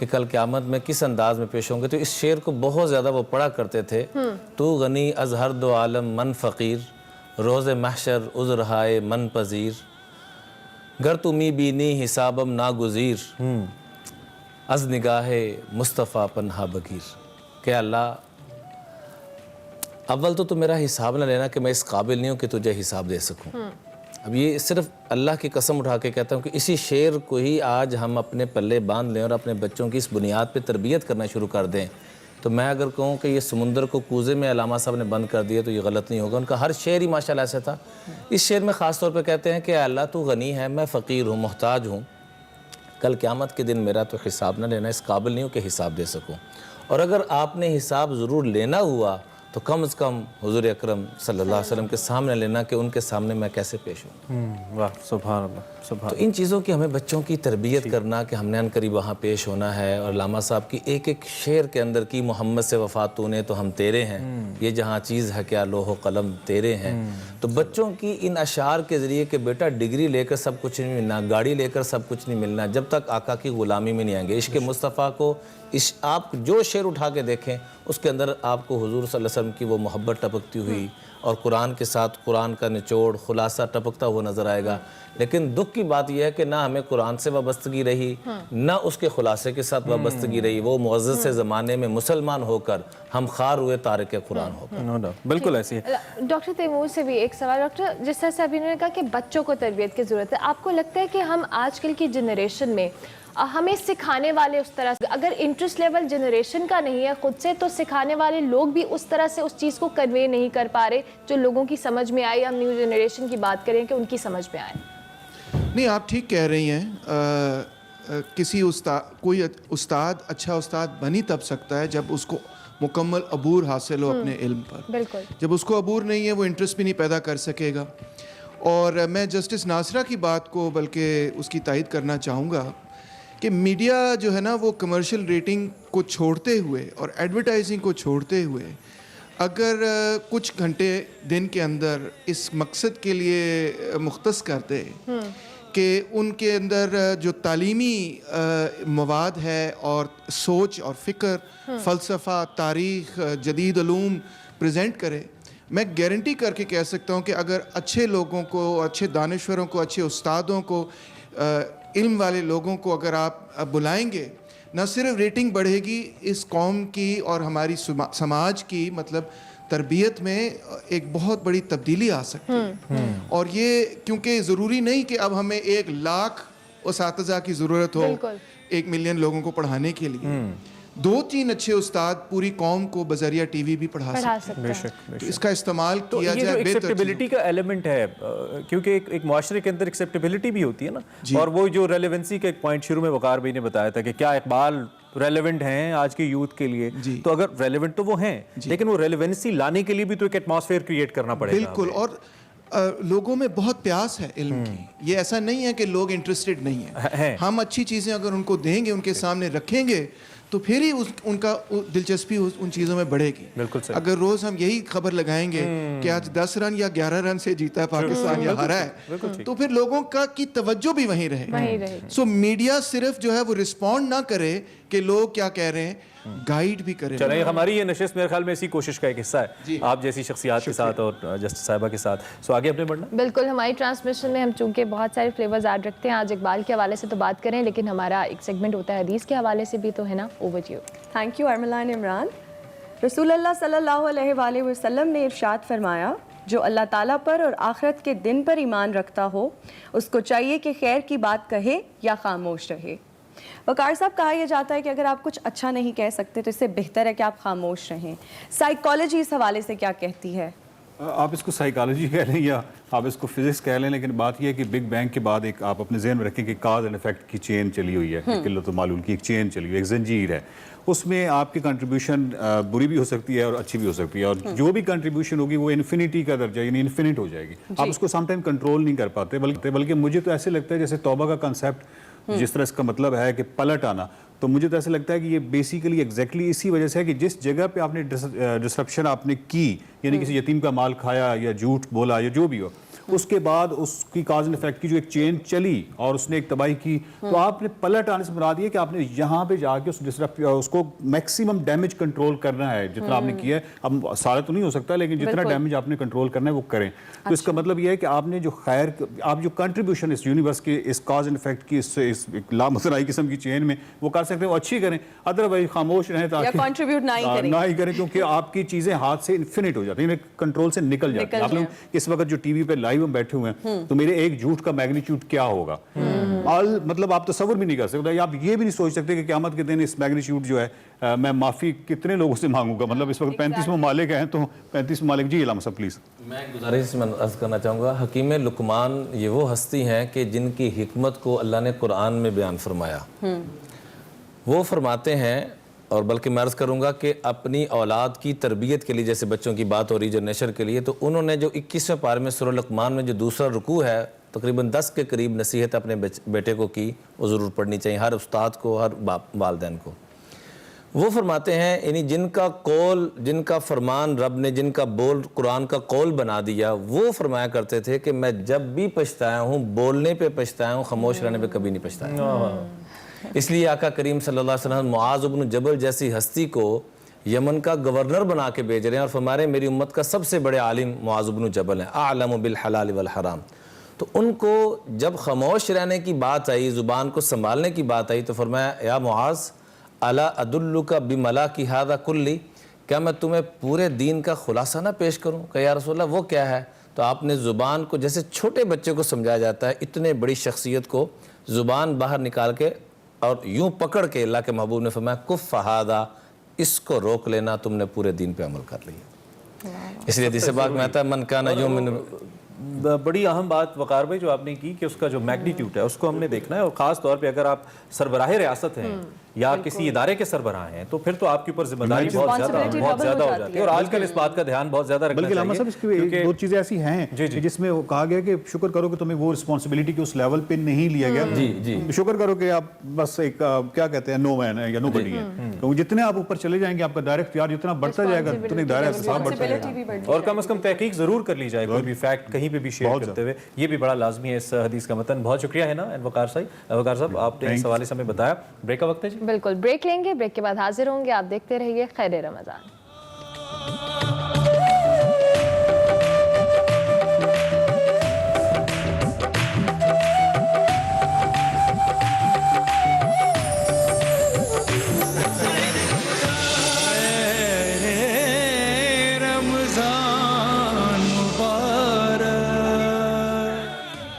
کہ کل قیامت میں کس انداز میں پیش ہوں گے، تو اس شعر کو بہت زیادہ وہ پڑھا کرتے تھے. تو غنی از ہر دو عالم من فقیر، روز محشر عذر ہائے من پذیر، گر تمی بینی حسابم ناگزیر، از نگاہ مصطفیٰ پنہا بگیر. کہ اللہ اول تو میرا حساب نہ لینا کہ میں اس قابل نہیں ہوں کہ تجھے حساب دے سکوں. اب یہ صرف اللہ کی قسم اٹھا کے کہتا ہوں کہ اسی شعر کو ہی آج ہم اپنے پلے باندھ لیں اور اپنے بچوں کی اس بنیاد پہ تربیت کرنا شروع کر دیں، تو میں اگر کہوں کہ یہ سمندر کو کوزے میں علامہ صاحب نے بند کر دیا تو یہ غلط نہیں ہوگا. ان کا ہر شعر ہی ماشاءاللہ ایسا تھا. اس شعر میں خاص طور پہ کہتے ہیں کہ اے اللہ تو غنی ہے، میں فقیر ہوں، محتاج ہوں، کل قیامت کے دن میرا تو حساب نہ لینا، اس قابل نہیں ہوں کہ حساب دے سکوں. اور اگر آپ نے حساب ضرور لینا ہوا تو کم از کم حضور اکرم صلی اللہ علیہ وسلم کے سامنے لینا کہ ان کے سامنے میں کیسے پیش ہوں. واہ سبحان اللہ سبحان. تو ان چیزوں کی ہمیں بچوں کی تربیت کرنا کہ ہم نے عنقریب وہاں پیش ہونا ہے. اور علامہ صاحب کی ایک ایک شعر کے اندر کی محمد سے وفات تو نے تو ہم تیرے ہیں، یہ جہاں چیز ہے کیا لوح و قلم تیرے ہیں. تو بچوں کی ان اشعار کے ذریعے کہ بیٹا ڈگری لے کر سب کچھ نہیں ملنا، گاڑی لے کر سب کچھ نہیں ملنا، جب تک آقا کی غلامی میں نہیں آئیں گے. عشق مصطفیٰ کو آپ جو شعر اٹھا کے دیکھیں اس کے اندر آپ کو حضور صلی اللہ علیہ وسلم کی وہ محبت ٹپکتی ہوئی اور قرآن کے ساتھ قرآن کا نچوڑ خلاصہ ٹپکتا ہوا نظر آئے گا. لیکن دکھ کی بات یہ ہے کہ نہ ہمیں قرآن سے وابستگی رہی، نہ اس کے خلاصے کے ساتھ وابستگی رہی. وہ معزز سے زمانے میں مسلمان ہو کر ہم خار ہوئے تارک قرآن ہو کر. بالکل ایسی ہے. ڈاکٹر تیمور سے بھی ایک سوال. ڈاکٹر جس طرح سے ابھی انہوں نے کہا کہ بچوں کو تربیت کی ضرورت ہے، آپ کو لگتا ہے کہ ہم آج کل کی جنریشن میں ہمیں سکھانے والے اس طرح سے، اگر انٹرسٹ لیول جنریشن کا نہیں ہے خود سے، تو سکھانے والے لوگ بھی اس طرح سے اس چیز کو کنوے نہیں کر پا رہے جو لوگوں کی سمجھ میں آئی؟ ہم نیو جنریشن کی بات کریں کہ ان کی سمجھ میں آئے. نہیں آپ ٹھیک کہہ رہی ہیں. کسی کوئی استاد اچھا استاد بن ہی تب سکتا ہے جب اس کو مکمل عبور حاصل ہو اپنے علم پر. بالکل. جب اس کو عبور نہیں ہے وہ انٹرسٹ بھی نہیں پیدا کر سکے گا. اور میں جسٹس ناصرہ کی بات کو بلکہ اس کی تائید کرنا چاہوں گا کہ میڈیا جو ہے نا وہ کمرشل ریٹنگ کو چھوڑتے ہوئے اور ایڈورٹائزنگ کو چھوڑتے ہوئے اگر کچھ گھنٹے دن کے اندر اس مقصد کے لیے مختص کر دے کہ ان کے اندر جو تعلیمی مواد ہے اور سوچ اور فکر، فلسفہ، تاریخ، جدید علوم پریزنٹ کرے، میں گارنٹی کر کے کہہ سکتا ہوں کہ اگر اچھے لوگوں کو، اچھے دانشوروں کو، اچھے استادوں کو، علم والے لوگوں کو اگر آپ بلائیں گے، نہ صرف ریٹنگ بڑھے گی اس قوم کی اور ہماری سماج کی مطلب تربیت میں ایک بہت بڑی تبدیلی آ سکتی ہے. اور یہ کیونکہ ضروری نہیں کہ اب ہمیں 1,00,000 اساتذہ کی ضرورت ہو 1 ملین لوگوں کو پڑھانے کے لیے. 2-3 اچھے استاد پوری قوم کو بذریعہ ٹی وی بھی پڑھا سکتے ہیں. تو اس کا استعمال کیا جائے. ایکسیپٹیبلٹی کا ایلیمنٹ ہے کیونکہ ایک معاشرے کے اندر ایکسیپٹیبلٹی بھی ہوتی ہے نا. اور وہ جو ریلیونسی کا ایک پوائنٹ شروع میں وقار بھائی نے بتایا تھا کہ کیا اقبال ریلیونٹ ہیں آج کے یوتھ کے لیے. تو اگر ریلیونٹ تو وہ ہیں لیکن وہ ریلیونسی لانے کے لیے بھی تو ایک ایٹماسفیئر کریٹ کرنا پڑے گا. بالکل. اور لوگوں میں بہت پیاس ہے علم کی. یہ ایسا نہیں ہے کہ لوگ انٹرسٹڈ نہیں ہیں. ہم اچھی چیزیں اگر ان کو دیں گے، ان کے سامنے رکھیں گے، تو پھر ہی ان کا دلچسپی ان چیزوں میں بڑھے گی. اگر روز ہم یہی خبر لگائیں گے کہ آج 10 رن یا 11 رن سے جیتا ہے پاکستان یا ہارا ہے، تو پھر لوگوں کی توجہ بھی وہیں رہے. سو میڈیا صرف جو ہے وہ رسپونڈ نہ کرے کہ لوگ کیا کہہ رہے ہیں، گائیڈ بھی کرے. چلیں ہماری یہ نشست میرے خیال میں اسی کوشش کا ایک حصہ ہے آپ جیسی شخصیات کے ساتھ اور جسٹس صاحبہ کے ساتھ. سو آگے اپنے بڑھنا. بالکل. ہماری ٹرانسمیشن میں ہم چونکہ بہت سارے فلیورز ایڈ رکھتے ہیں، آج اقبال کے حوالے سے تو بات کریں لیکن ہمارا ایک سیگمنٹ ہوتا ہے حدیث کے حوالے سے بھی، تو ہے نا. Over you. Thank you Armalan Imran. رسول اللہ صلی اللہ علیہ وآلہ وسلم نے ارشاد فرمایا، جو اللہ تعالیٰ پر اور آخرت کے دن پر ایمان رکھتا ہو اس کو چاہیے کہ خیر کی بات کہے یا خاموش رہے. وقار صاحب، کہا یہ جاتا ہے کہ اگر آپ کچھ اچھا نہیں کہہ سکتے تو اس سے بہتر ہے کہ آپ خاموش رہیں. سائیکالوجی اس حوالے سے کیا کہتی ہے؟ آپ اس کو سائیکالوجی کہہ لیں یا آپ اس کو فزکس کہہ لیں، لیکن بات یہ ہے کہ بگ بینگ کے بعد ایک آپ اپنے ذہن میں رکھیں کہ کاز اینڈ افیکٹ کی چین چلی ہوئی ہے. قلت و معلول کی ایک چین چلی ہوئی ہے، ایک زنجیر ہے. اس میں آپ کی کنٹریبیوشن بری بھی ہو سکتی ہے اور اچھی بھی ہو سکتی ہے. اور جو بھی کنٹریبیوشن ہوگی وہ انفینٹی کا درجہ یعنی انفینٹ ہو جائے گی. آپ اس کو سم ٹائم کنٹرول نہیں کر پاتے. بلکہ مجھے تو ایسے لگتا ہے جیسے توبہ کا کنسیپٹ جس طرح اس کا مطلب ہے کہ پلٹ آنا، تو مجھے تو ایسا لگتا ہے کہ یہ بیسیکلی ایگزیکٹلی اسی وجہ سے ہے کہ جس جگہ پہ آپ نے ڈسرپشن آپ نے کی، یعنی کسی یتیم کا مال کھایا یا جھوٹ بولا یا جو بھی ہو، اس کے بعد اس کی کاز اینڈ افیکٹ کی جو ایک چین چلی اور اس نے ایک تباہی کی, تو آپ نے پلٹ آنے سے مراد یہ کہ آپ نے یہاں پہ جا کے اس کو میکسیمم ڈیمیج کنٹرول کرنا ہے جتنا آپ نے کیا ہے. اب سارا تو نہیں ہو سکتا لیکن جتنا ڈیمیج آپ نے کنٹرول کرنا ہے وہ کریں. تو اس کا مطلب یہ ہے کہ آپ نے جو خیر, آپ جو کنٹریبیوشن اس یونیورس کے اس کاز اینڈ افیکٹ کی اس لامتناہی قسم کی چین میں وہ کر سکتے ہیں وہ اچھی کریں, ادروائز خاموش رہیں تاکہ کنٹریبیوٹ نہ ہی کریں, کیونکہ آپ کی چیزیں ہاتھ سے انفینٹ ہو جاتی ہیں, کنٹرول سے نکل جاتی ہیں. آپ لوگ اس وقت جو ٹی وی پہ لائیو ہم بیٹھے ہوئے ہیں تو میرے ایک جھوٹ کا میگنیچیوڈ کیا ہوگا, مطلب آپ تصور بھی نہیں کر سکتے, آپ یہ بھی نہیں سوچ سکتے کہ قیامت کے دن اس میگنیچیوڈ جو ہے میں معافی کتنے لوگوں سے مانگوں گا. مطلب اس وقت 35 ممالک ہیں تو 35 ممالک. جی علامہ صاحب پلیز. میں ایک گزارش میں عرض کرنا چاہوں گا, حکیم لقمان یہ وہ ہستی ہیں کہ جن کی حکمت کو اللہ نے قرآن میں بیان فرمایا. وہ فرماتے ہیں, اور بلکہ میں عرض کروں گا کہ اپنی اولاد کی تربیت کے لیے, جیسے بچوں کی بات ہو رہی جو نشر کے لیے, تو انہوں نے جو 21ویں پارے میں سورہ لقمان میں جو دوسرا رکوع ہے تقریباً 10 کے قریب نصیحت اپنے بیٹے کو کی, وہ ضرور پڑھنی چاہیے ہر استاد کو, ہر والدین کو. وہ فرماتے ہیں یعنی جن کا قول, جن کا فرمان رب نے, جن کا بول قرآن کا قول بنا دیا, وہ فرمایا کرتے تھے کہ میں جب بھی پچھتایا ہوں بولنے پہ پچھتایا ہوں, خاموش رہنے پہ کبھی نہیں پچھتایا. اس لیے آقا کریم صلی اللہ علیہ وسلم معاذ بن جبل جیسی ہستی کو یمن کا گورنر بنا کے بھیج رہے ہیں, اور فرما رہے ہیں میری امت کا سب سے بڑے عالم معاذ بن جبل ہیں, اعلم بالحلال والحرام. تو ان کو جب خاموش رہنے کی بات آئی, زبان کو سنبھالنے کی بات آئی, تو فرمایا یا معاذ الا ادلک بملاک ھذا کلی, کیا میں تمہیں پورے دین کا خلاصہ نہ پیش کروں؟ کہ یا رسول اللہ وہ کیا ہے؟ تو آپ نے زبان کو, جیسے چھوٹے بچے کو سمجھایا جاتا ہے, اتنے بڑی شخصیت کو زبان باہر نکال کے اور یوں پکڑ کے اللہ کے محبوب نے فرمایا کف ھذا, اس کو روک لینا, تم نے پورے دین پہ عمل کر لیا. اس لیے حدیث پاک میں آتا ہے من کان یؤمن. بڑی اہم بات وقار بھائی جو آپ نے کی کہ اس کا جو میگنیٹیوڈ ہے اس کو ہم نے دیکھنا ہے, اور خاص طور پہ اگر آپ سربراہ ریاست ہیں یا کسی ادارے کے سربراہ ہیں تو پھر تو آپ کے اوپر ذمہ داری بہت زیادہ ہو جاتی ہے, اور آج کل اس بات کا دھیان بہت زیادہ رکھنا بلکہ علامہ صاحب اس کی دو چیزیں ایسی ہیں جس میں کہا گیا کہ شکر کرو کہ تمہیں وہ رسپانسبلٹی کے اس لیول پہ نہیں لیا گیا. شکر کرو کہ آپ بس ایک کیا کہتے ہیں نو مین ہے یا نو بڈی ہے, تو جتنے آپ اوپر چلے جائیں گے آپ کا دائرہ اختیار جتنا بڑھتا جائے گا اتنا دائرہ احتساب بڑھتا جائے گا, اور کم از کم تحقیق ضرور کر لی جائے کوئی بھی فیکٹ کہیں پہ بھی شیئر کرتے ہوئے, یہ بھی بڑا لازمی ہے اس حدیث کا متن. بہت شکریہ ہے نا وقار صاحب, آپ نے اس حوالے سے ہمیں بتایا. بریک کا وقت ہے جی, بالکل بریک لیں گے, بریک کے بعد حاضر ہوں گے. آپ دیکھتے رہیے خیر رمضان.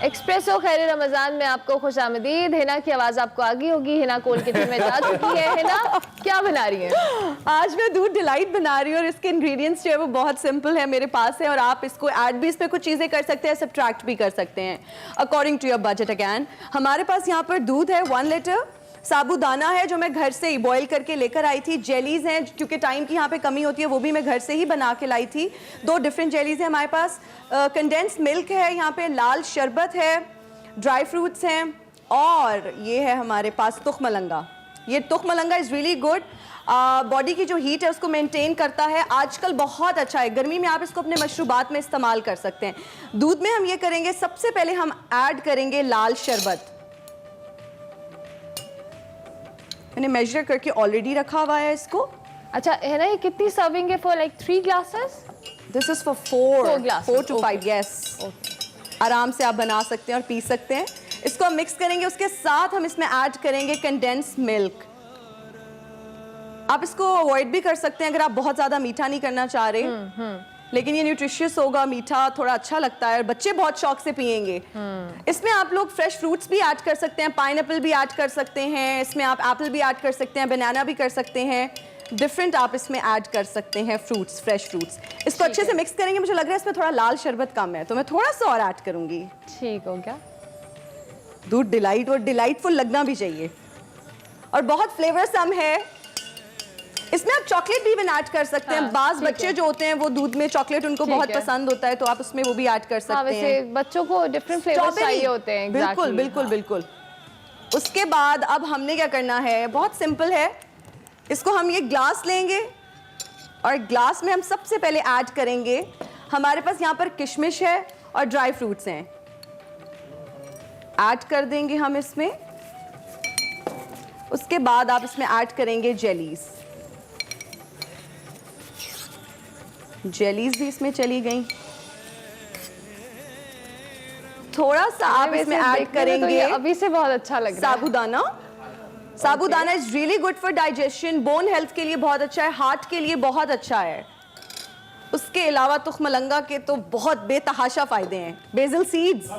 ایکسپریسو خیر رمضان میں آپ کو خوش آمدید. ہنا کی آواز آپ کو آگی ہوگی, ہنا کول کچن میں جا چکی ہے. ہنا کیا بنا رہی ہیں؟ آج میں دودھ ڈیلائٹ بنا رہی ہوں, اور اس کے انگریڈینٹس جو ہے وہ بہت سمپل ہے میرے پاس ہے, اور آپ اس کو ایڈ بھی اس میں کچھ چیزیں کر سکتے ہیں, سبٹریکٹ بھی کر سکتے ہیں according to your budget. Again ہمارے پاس یہاں پر دودھ ہے 1 لیٹر, سابو دانہ ہے جو میں گھر سے ہی بوائل کر کے لے کر آئی تھی, جیلیز ہیں کیونکہ ٹائم کی یہاں پہ کمی ہوتی ہے وہ بھی میں گھر سے ہی بنا کے لائی تھی, 2 ڈفرینٹ جیلیز ہیں ہمارے پاس, کنڈینس ملک ہے یہاں پہ, لال شربت ہے, ڈرائی فروٹس ہیں, اور یہ ہے ہمارے پاس تخم ملنگا. یہ تخم ملنگا از ریئلی گڈ, باڈی کی جو ہیٹ ہے اس کو مینٹین کرتا ہے, آج کل بہت اچھا ہے, گرمی میں آپ اس کو اپنے مشروبات میں استعمال کر سکتے ہیں. دودھ میں ہم یہ کریں گے, سب سے پہلے ہم ایڈ کریں گے لال شربت. میں نے میجر کر کے آلریڈی رکھا ہوا ہے اس کو. اچھا ہے نا, یہ کتنی سرونگ ہے for like 3 glasses? This is for 4 to 5. Yes, آرام سے آپ بنا سکتے ہیں اور پی سکتے ہیں. اس کو ہم مکس کریں گے, اس کے ساتھ ہم اس میں ایڈ کریں گے کنڈینس ملک. آپ اس کو اوائڈ بھی کر سکتے ہیں اگر آپ بہت زیادہ میٹھا نہیں کرنا چاہ رہے, لیکن یہ نیوٹریشیس ہوگا, میٹھا تھوڑا اچھا لگتا ہے اور بچے بہت شوق سے پئیں گے. اس میں آپ لوگ فریش فروٹس بھی ایڈ کر سکتے ہیں, پائن ایپل بھی ایڈ کر سکتے ہیں, اس میں آپ ایپل بھی ایڈ کر سکتے ہیں, بنانا بھی کر سکتے ہیں, ڈفرینٹ آپ اس میں ایڈ کر سکتے ہیں فروٹس, فریش فروٹس. اس کو اچھے سے مکس کریں گے. مجھے لگ رہا ہے اس میں تھوڑا لال شربت کم ہے تو میں تھوڑا سا اور ایڈ کروں گی. ٹھیک ہو گیا. دودھ ڈیلائٹ اور ڈیلائٹ فل لگنا بھی چاہیے, اور بہت فلیور سم ہے. اس میں آپ چاکلیٹ بھی ایڈ کر سکتے ہیں. بعض بچے جو ہوتے ہیں وہ دودھ میں چاکلیٹ ان کو بہت پسند ہوتا ہے, تو آپ اس میں وہ بھی ایڈ کر سکتے ہیں. بچوں کو ڈفرینٹ فلیورز چاہیے ہوتے ہیں. بالکل بالکل بالکل. اس کے بعد اب ہم نے کیا کرنا ہے, بہت سمپل ہے. اس کو ہم یہ گلاس لیں گے, اور گلاس میں ہم سب سے پہلے ایڈ کریں گے, ہمارے پاس یہاں پر کشمش ہے اور ڈرائی فروٹس ہیں. ایڈ کر دیں گے ہم اس میں. اس کے بعد آپ اس میں ایڈ کریں گے جیلیز. جیلیز بھی اس میں چلی گئیں. تھوڑا سا آپ اس میں ایڈ کریں گے ابھی سے بہت اچھا لگ رہا ہے سابودانہ. سابودانہ is really good for digestion. Bone health کے لیے بہت اچھا ہے, ہارٹ کے لیے بہت اچھا ہے. اس کے علاوہ تخم مرنگا کے تو بہت بے تحاشا فائدے ہیں. بیزل سیڈز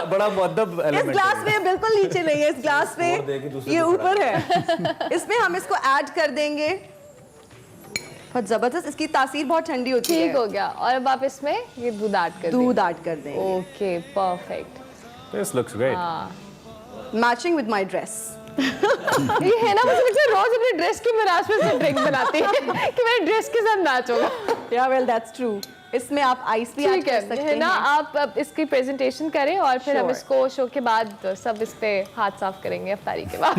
بڑا مؤدب اس ایلیمنٹ گلاس میں بالکل نیچے نہیں ہے, اس گلاس میں یہ اوپر ہے. اس میں ہم اس کو ایڈ کر دیں گے. بہت زبردست, اس کی تاثیر بہت ٹھنڈی ہوتی ہے. ٹھیک ہو گیا. اور اب آپ اس میں یہ دودھ ایڈ کر دیں. دودھ ایڈ کر دیں. Okay perfect. This looks great. Matching with my dress. یہ ہے نا, مجھے لگتا ہے روز اپنے ڈریس کی مناسبت سے ڈرنک بناتی ہے کہ میرے ڈریس کے ساتھ میچ ہوگا. یا ویل دیٹس ٹرو. اس میں آپ آئس بھی ایڈ کر سکتے ہے نا. ہیں. آپ اب اس کی پریزنٹیشن کریں اور پھر ہم اس کو شو کے بعد سب اس پہ ہاتھ صاف کریں گے افطاری کے بعد.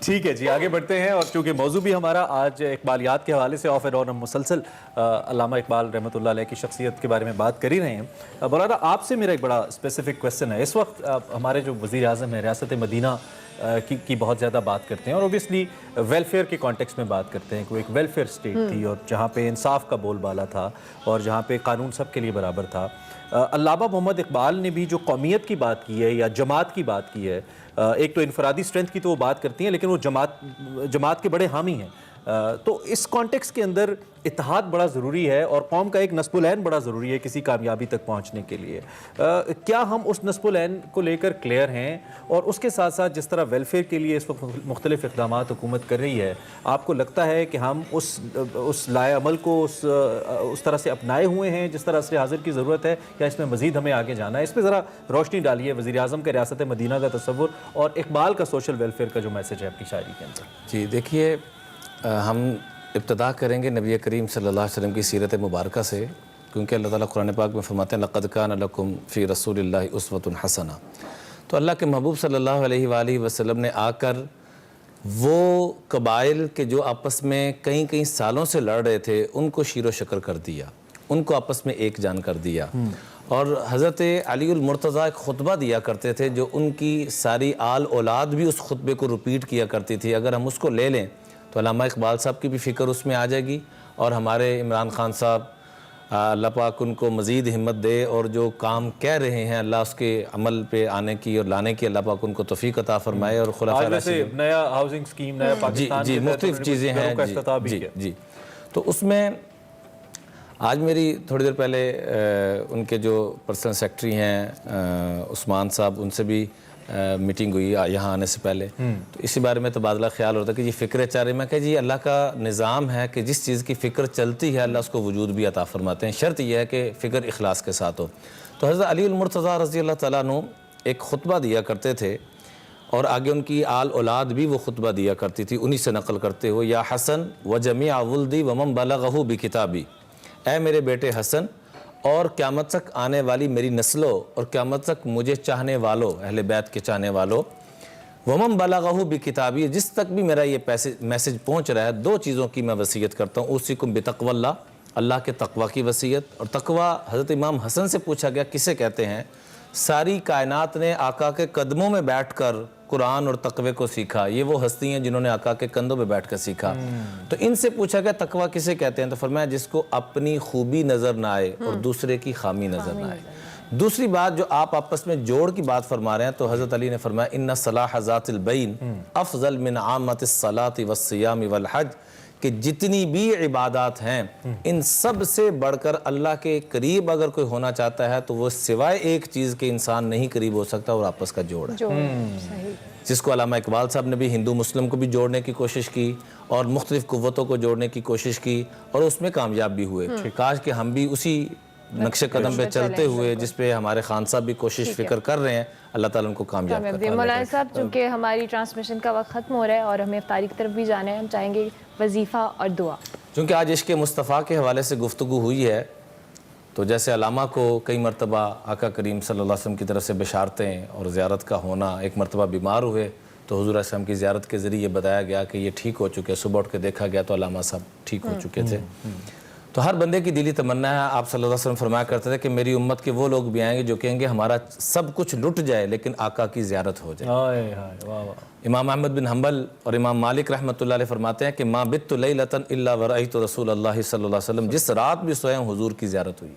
ٹھیک ہے جی, آگے بڑھتے ہیں. اور چونکہ موضوع بھی ہمارا آج اقبالیات کے حوالے سے آف اینڈ آن ہم مسلسل علامہ اقبال رحمۃ اللہ علیہ کی شخصیت کے بارے میں بات کر ہی رہے ہیں. مولانا آپ سے میرا ایک بڑا اسپیسیفک کویسچن ہے. اس وقت ہمارے جو وزیر اعظم ہیں ریاست مدینہ کی بہت زیادہ بات کرتے ہیں اور اوبیسلی ویلفیئر کے کانٹیکس میں بات کرتے ہیں کہ وہ ایک ویلفیئر اسٹیٹ تھی اور جہاں پہ انصاف کا بول بالا تھا اور جہاں پہ قانون سب کے لیے برابر تھا. علامہ محمد اقبال نے بھی جو قومیت کی بات کی ہے یا جماعت کی بات کی ہے, ایک تو انفرادی اسٹرینتھ کی تو وہ بات کرتی ہیں لیکن وہ جماعت کے بڑے حامی ہیں. تو اس کانٹیکس کے اندر اتحاد بڑا ضروری ہے اور قوم کا ایک نصب العین بڑا ضروری ہے کسی کامیابی تک پہنچنے کے لیے. کیا ہم اس نصب العین کو لے کر کلیئر ہیں؟ اور اس کے ساتھ ساتھ جس طرح ویلفیئر کے لیے اس وقت مختلف اقدامات حکومت کر رہی ہے, آپ کو لگتا ہے کہ ہم اس لائے عمل کو اس طرح سے اپنائے ہوئے ہیں جس طرح عصر حاضر کی ضرورت ہے, یا اس میں مزید ہمیں آگے جانا ہے؟ اس پہ ذرا روشنی ڈالیے. وزیر اعظم کا ریاست مدینہ کا تصور اور اقبال کا سوشل ویلفیئر کا جو میسج ہے اپنی شاعری کے اندر. جی دیکھیے, ہم ابتدا کریں گے نبی کریم صلی اللہ علیہ وسلم کی سیرت مبارکہ سے, کیونکہ اللہ تعالیٰ قرآن پاک میں فرماتے ہیں لقد کان لکم فی رسول اللہ اسوۃ حسنہ. تو اللہ کے محبوب صلی اللہ علیہ وآلہ وسلم نے آ کر وہ قبائل کے جو آپس میں کئی سالوں سے لڑ رہے تھے ان کو شیر و شکر کر دیا, ان کو آپس میں ایک جان کر دیا. اور حضرت علی المرتضیٰ ایک خطبہ دیا کرتے تھے جو ان کی ساری آل اولاد بھی اس خطبے کو رپیٹ کیا کرتی تھی. اگر ہم اس کو لے لیں تو علامہ اقبال صاحب کی بھی فکر اس میں آ جائے گی اور ہمارے عمران خان صاحب اللہ پاک ان کو مزید ہمت دے اور جو کام کہہ رہے ہیں اللہ اس کے عمل پہ آنے کی اور لانے کی اللہ پاک ان کو توفیق عطا فرمائے. اور خلفائے راشدین نیا ہاؤسنگ اسکیم, نیا پاکستان جی مختلف چیزیں ہیں. جی تو اس میں آج میری تھوڑی دیر پہلے ان کے جو پرسنل سیکٹری ہیں عثمان صاحب, ان سے بھی میٹنگ ہوئی یہاں آنے سے پہلے. تو اسی بارے میں تبادلہ خیال ہوتا ہے کہ یہ فکر چارے میں کہ جی اللہ کا نظام ہے کہ جس چیز کی فکر چلتی ہے اللہ اس کو وجود بھی عطا فرماتے ہیں. شرط یہ ہے کہ فکر اخلاص کے ساتھ ہو. تو حضرت علی المرتضیٰ رضی اللہ تعالیٰ عنہ ایک خطبہ دیا کرتے تھے اور آگے ان کی آل اولاد بھی وہ خطبہ دیا کرتی تھی, انہی سے نقل کرتے ہو یا حسن و جمیع ولدی ومن بلغہ بکتابی. اے میرے بیٹے حسن اور قیامت تک آنے والی میری نسلوں اور قیامت تک مجھے چاہنے والوں, اہل بیت کے چاہنے والوں, ومن بلغہ بکتابی, جس تک بھی میرا یہ میسج پہنچ رہا ہے, دو چیزوں کی میں وصیت کرتا ہوں. اوصیکم بتقوی اللہ, اللہ کے تقوی کی وصیت. اور تقوی حضرت امام حسن سے پوچھا گیا کسے کہتے ہیں؟ ساری کائنات نے آقا کے قدموں میں بیٹھ کر قرآن اور تقوی کو سیکھا. یہ وہ ہستی ہیں جنہوں نے آقا کے کندھوں پہ بیٹھ کر سیکھا. تو ان سے پوچھا گیا تقوی کسے کہتے ہیں؟ تو فرمایا جس کو اپنی خوبی نظر نہ آئے اور دوسرے کی خامی نظر نہ آئے. دوسری بات جو آپ آپس میں جوڑ کی بات فرما رہے ہیں, تو حضرت علی نے فرمایا ان صلاح ذات البین افضل من عامت الصلاۃ والصیام والحج, کہ جتنی بھی عبادات ہیں ان سب سے بڑھ کر اللہ کے قریب اگر کوئی ہونا چاہتا ہے تو وہ سوائے ایک چیز کے انسان نہیں قریب ہو سکتا, اور آپس کا جوڑ ہے. جس کو علامہ اقبال صاحب نے بھی ہندو مسلم کو بھی جوڑنے کی کوشش کی اور مختلف قوتوں کو جوڑنے کی کوشش کی اور اس میں کامیاب بھی ہوئے. کاش کہ ہم بھی اسی نقش قدم پہ چلتے ہوئے جس پہ ہمارے خان صاحب بھی کوشش فکر کر رہے ہیں, اللہ تعالیٰ ان کو کامیاب کرے. مولانا صاحب چونکہ ہماری ٹرانسمیشن کا وقت ختم ہو رہا ہے اور ہمیں افطاری کی طرف بھی جانا ہے, ہم چاہیں گے وظیفہ اور دعا. چونکہ آج عشق مصطفیٰ کے حوالے سے گفتگو ہوئی ہے, تو جیسے علامہ کو کئی مرتبہ آقا کریم صلی اللہ علیہ وسلم کی طرف سے بشارتیں اور زیارت کا ہونا, ایک مرتبہ بیمار ہوئے تو حضور علیہ السلام کی زیارت کے ذریعے بتایا گیا کہ یہ ٹھیک ہو چکے، صبح اٹھ کے دیکھا گیا تو علامہ صاحب ٹھیک ہو چکے تھے۔ تو ہر بندے کی دلی تمنا ہے، آپ صلی اللہ علیہ وسلم فرمایا کرتے تھے کہ میری امت کے وہ لوگ بھی آئیں گے جو کہیں گے ہمارا سب کچھ لٹ جائے لیکن آقا کی زیارت ہو جائے۔ امام احمد بن حنبل اور امام مالک رحمۃ اللہ علیہ فرماتے ہیں کہ ما بت لیلۃ الا ورأیت رسول اللہ صلی اللہ علیہ وسلم، جس رات بھی سوئے حضور کی زیارت ہوئی۔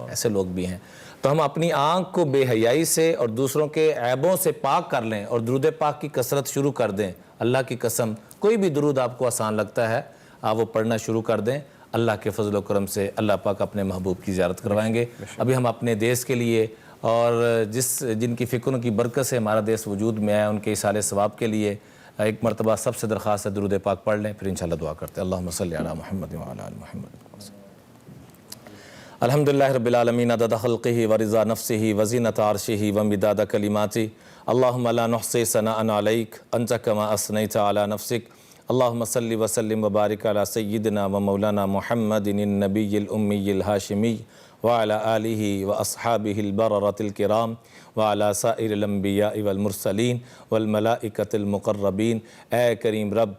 ایسے لوگ بھی ہیں۔ تو ہم اپنی آنکھ کو بے حیائی سے اور دوسروں کے عیبوں سے پاک کر لیں اور درود پاک کی کثرت شروع کر دیں۔ اللہ کی قسم کوئی بھی درود آپ کو آسان لگتا ہے آپ وہ پڑھنا شروع کر دیں، اللہ کے فضل و کرم سے اللہ پاک اپنے محبوب کی زیارت کروائیں گے۔ ابھی ہم اپنے دیس کے لیے اور جن کی فکروں کی برکت سے ہمارا دیس وجود میں آیا ان کے اصالِ ثواب کے لیے ایک مرتبہ سب سے درخواست ہے درود پاک پڑھ لیں، پھر انشاءاللہ دعا کرتے ہیں۔ اللہم صلی علی محمد وعلی آل محمد۔ الحمدللہ رب العالمین عدد خلقہ ورضا نفسہ وزینۃ عرشہ ومداد کلماتہ، اللہم لا نحصی ثناء علیک انت کما اثنیت علی نفسک، اللہم صلی وسلم وبارک علی سیدنا و مولانا محمد النبی الامی الہاشمی وعلی آلہ واصحابہ البررۃ الکرام وعلی سائر الانبیاء والمرسلین والملائکۃ المقربین۔ اے کریم رب،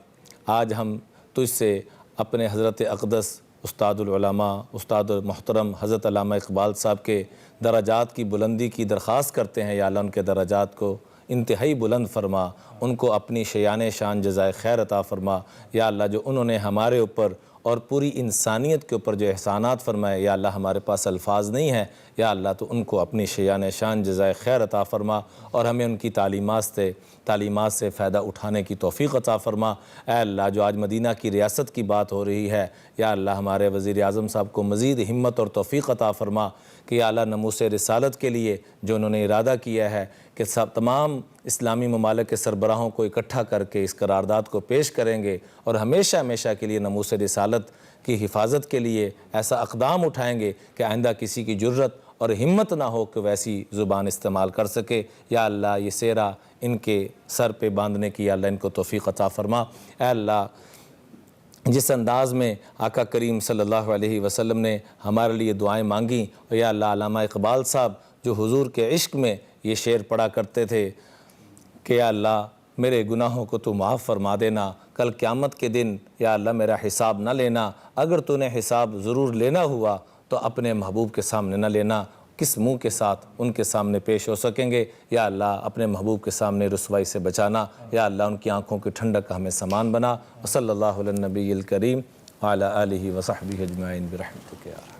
آج ہم تجھ سے اپنے حضرت اقدس استاد العلماء استاد محترم حضرت علامہ اقبال صاحب کے درجات کی بلندی کی درخواست کرتے ہیں۔ یا اللہ ان کے درجات کو انتہائی بلند فرما، ان کو اپنی شیان شان جزائے خیر عطا فرما۔ یا اللہ جو انہوں نے ہمارے اوپر اور پوری انسانیت کے اوپر جو احسانات فرمائے، یا اللہ ہمارے پاس الفاظ نہیں ہیں، یا اللہ تو ان کو اپنی شیان شان جزائے خیر عطا فرما اور ہمیں ان کی تعلیمات سے فائدہ اٹھانے کی توفیق عطا فرما۔ اے اللہ جو آج مدینہ کی ریاست کی بات ہو رہی ہے، یا اللہ ہمارے وزیر اعظم صاحب کو مزید ہمت اور توفیق عطا فرما کہ یا اللہ ناموس رسالت کے لیے جو انہوں نے ارادہ کیا ہے کہ تمام اسلامی ممالک کے سربراہوں کو اکٹھا کر کے اس قرارداد کو پیش کریں گے اور ہمیشہ ہمیشہ کے لیے ناموس رسالت کی حفاظت کے لیے ایسا اقدام اٹھائیں گے کہ آئندہ کسی کی جرت اور ہمت نہ ہو کہ ویسی زبان استعمال کر سکے۔ یا اللہ یہ سیرا ان کے سر پہ باندھنے کی یا اللہ ان کو توفیق عطا فرما۔ اے اللہ جس انداز میں آقا کریم صلی اللہ علیہ وسلم نے ہمارے لیے دعائیں مانگیں، اور یا اللہ علامہ اقبال صاحب جو حضور کے عشق میں یہ شعر پڑھا کرتے تھے کہ یا اللہ میرے گناہوں کو تو معاف فرما دینا، کل قیامت کے دن یا اللہ میرا حساب نہ لینا، اگر تو نے حساب ضرور لینا ہوا تو اپنے محبوب کے سامنے نہ لینا، کس منہ کے ساتھ ان کے سامنے پیش ہو سکیں گے۔ یا اللہ اپنے محبوب کے سامنے رسوائی سے بچانا، یا اللہ ان کی آنکھوں کی ٹھنڈک کا ہمیں سامان بنا۔ وصلی اللہ علی النبی الکریم وعلی آلہ وصحبہ اجمعین برحمتک یا ارحم۔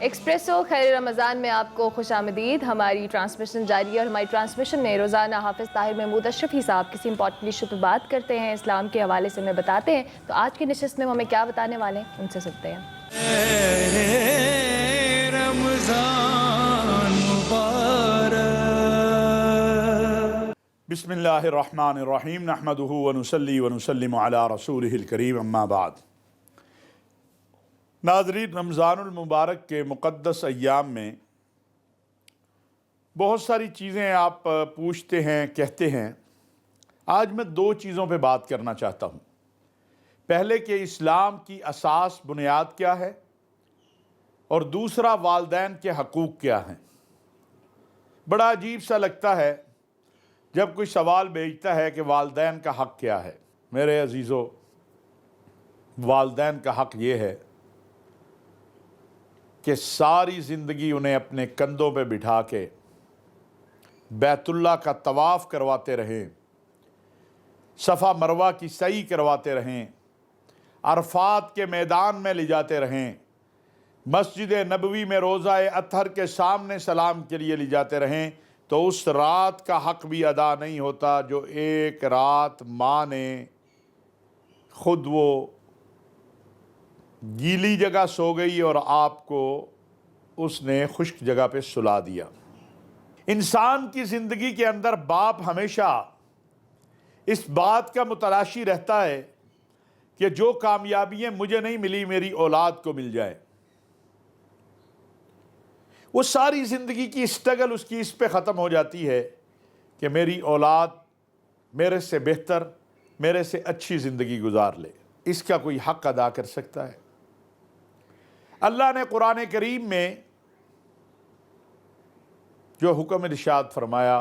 ایکسپریسو خیر رمضان میں آپ کو خوش آمدید۔ ہماری ٹرانسمیشن جاری ہے اور ہماری ٹرانسمیشن میں روزانہ حافظ طاہر محمود اشرفی صاحب کسی امپورٹنٹ ایشو پہ بات کرتے ہیں، اسلام کے حوالے سے ہمیں بتاتے ہیں۔ تو آج کی نشست میں ہمیں کیا بتانے والے ہیں ان سے سنتے ہیں۔ بسم اللہ الرحمن الرحیم، نحمدہ ونصلی ونسلم علی رسولہ الکریم، اما بعد۔ ناظرین، رمضان المبارک کے مقدس ایام میں بہت ساری چیزیں آپ پوچھتے ہیں، کہتے ہیں۔ آج میں دو چیزوں پہ بات کرنا چاہتا ہوں۔ پہلے کہ اسلام کی اساس بنیاد کیا ہے، اور دوسرا والدین کے حقوق کیا ہیں۔ بڑا عجیب سا لگتا ہے جب کوئی سوال بھیجتا ہے کہ والدین کا حق کیا ہے۔ میرے عزیزو، والدین کا حق یہ ہے کہ ساری زندگی انہیں اپنے کندھوں پہ بٹھا کے بیت اللہ کا طواف کرواتے رہیں، صفا مروہ کی سعی کرواتے رہیں، عرفات کے میدان میں لے جاتے رہیں، مسجد نبوی میں روضہ اطہر کے سامنے سلام کے لیے لے جاتے رہیں، تو اس رات کا حق بھی ادا نہیں ہوتا جو ایک رات ماں نے خود وہ گیلی جگہ سو گئی اور آپ کو اس نے خشک جگہ پہ سلا دیا۔ انسان کی زندگی کے اندر باپ ہمیشہ اس بات کا متلاشی رہتا ہے کہ جو کامیابیاں مجھے نہیں ملی میری اولاد کو مل جائے۔ وہ ساری زندگی کی اسٹرگل اس کی اس پہ ختم ہو جاتی ہے کہ میری اولاد میرے سے بہتر میرے سے اچھی زندگی گزار لے، اس کا کوئی حق ادا کر سکتا ہے؟ اللہ نے قرآن کریم میں جو حکم ارشاد فرمایا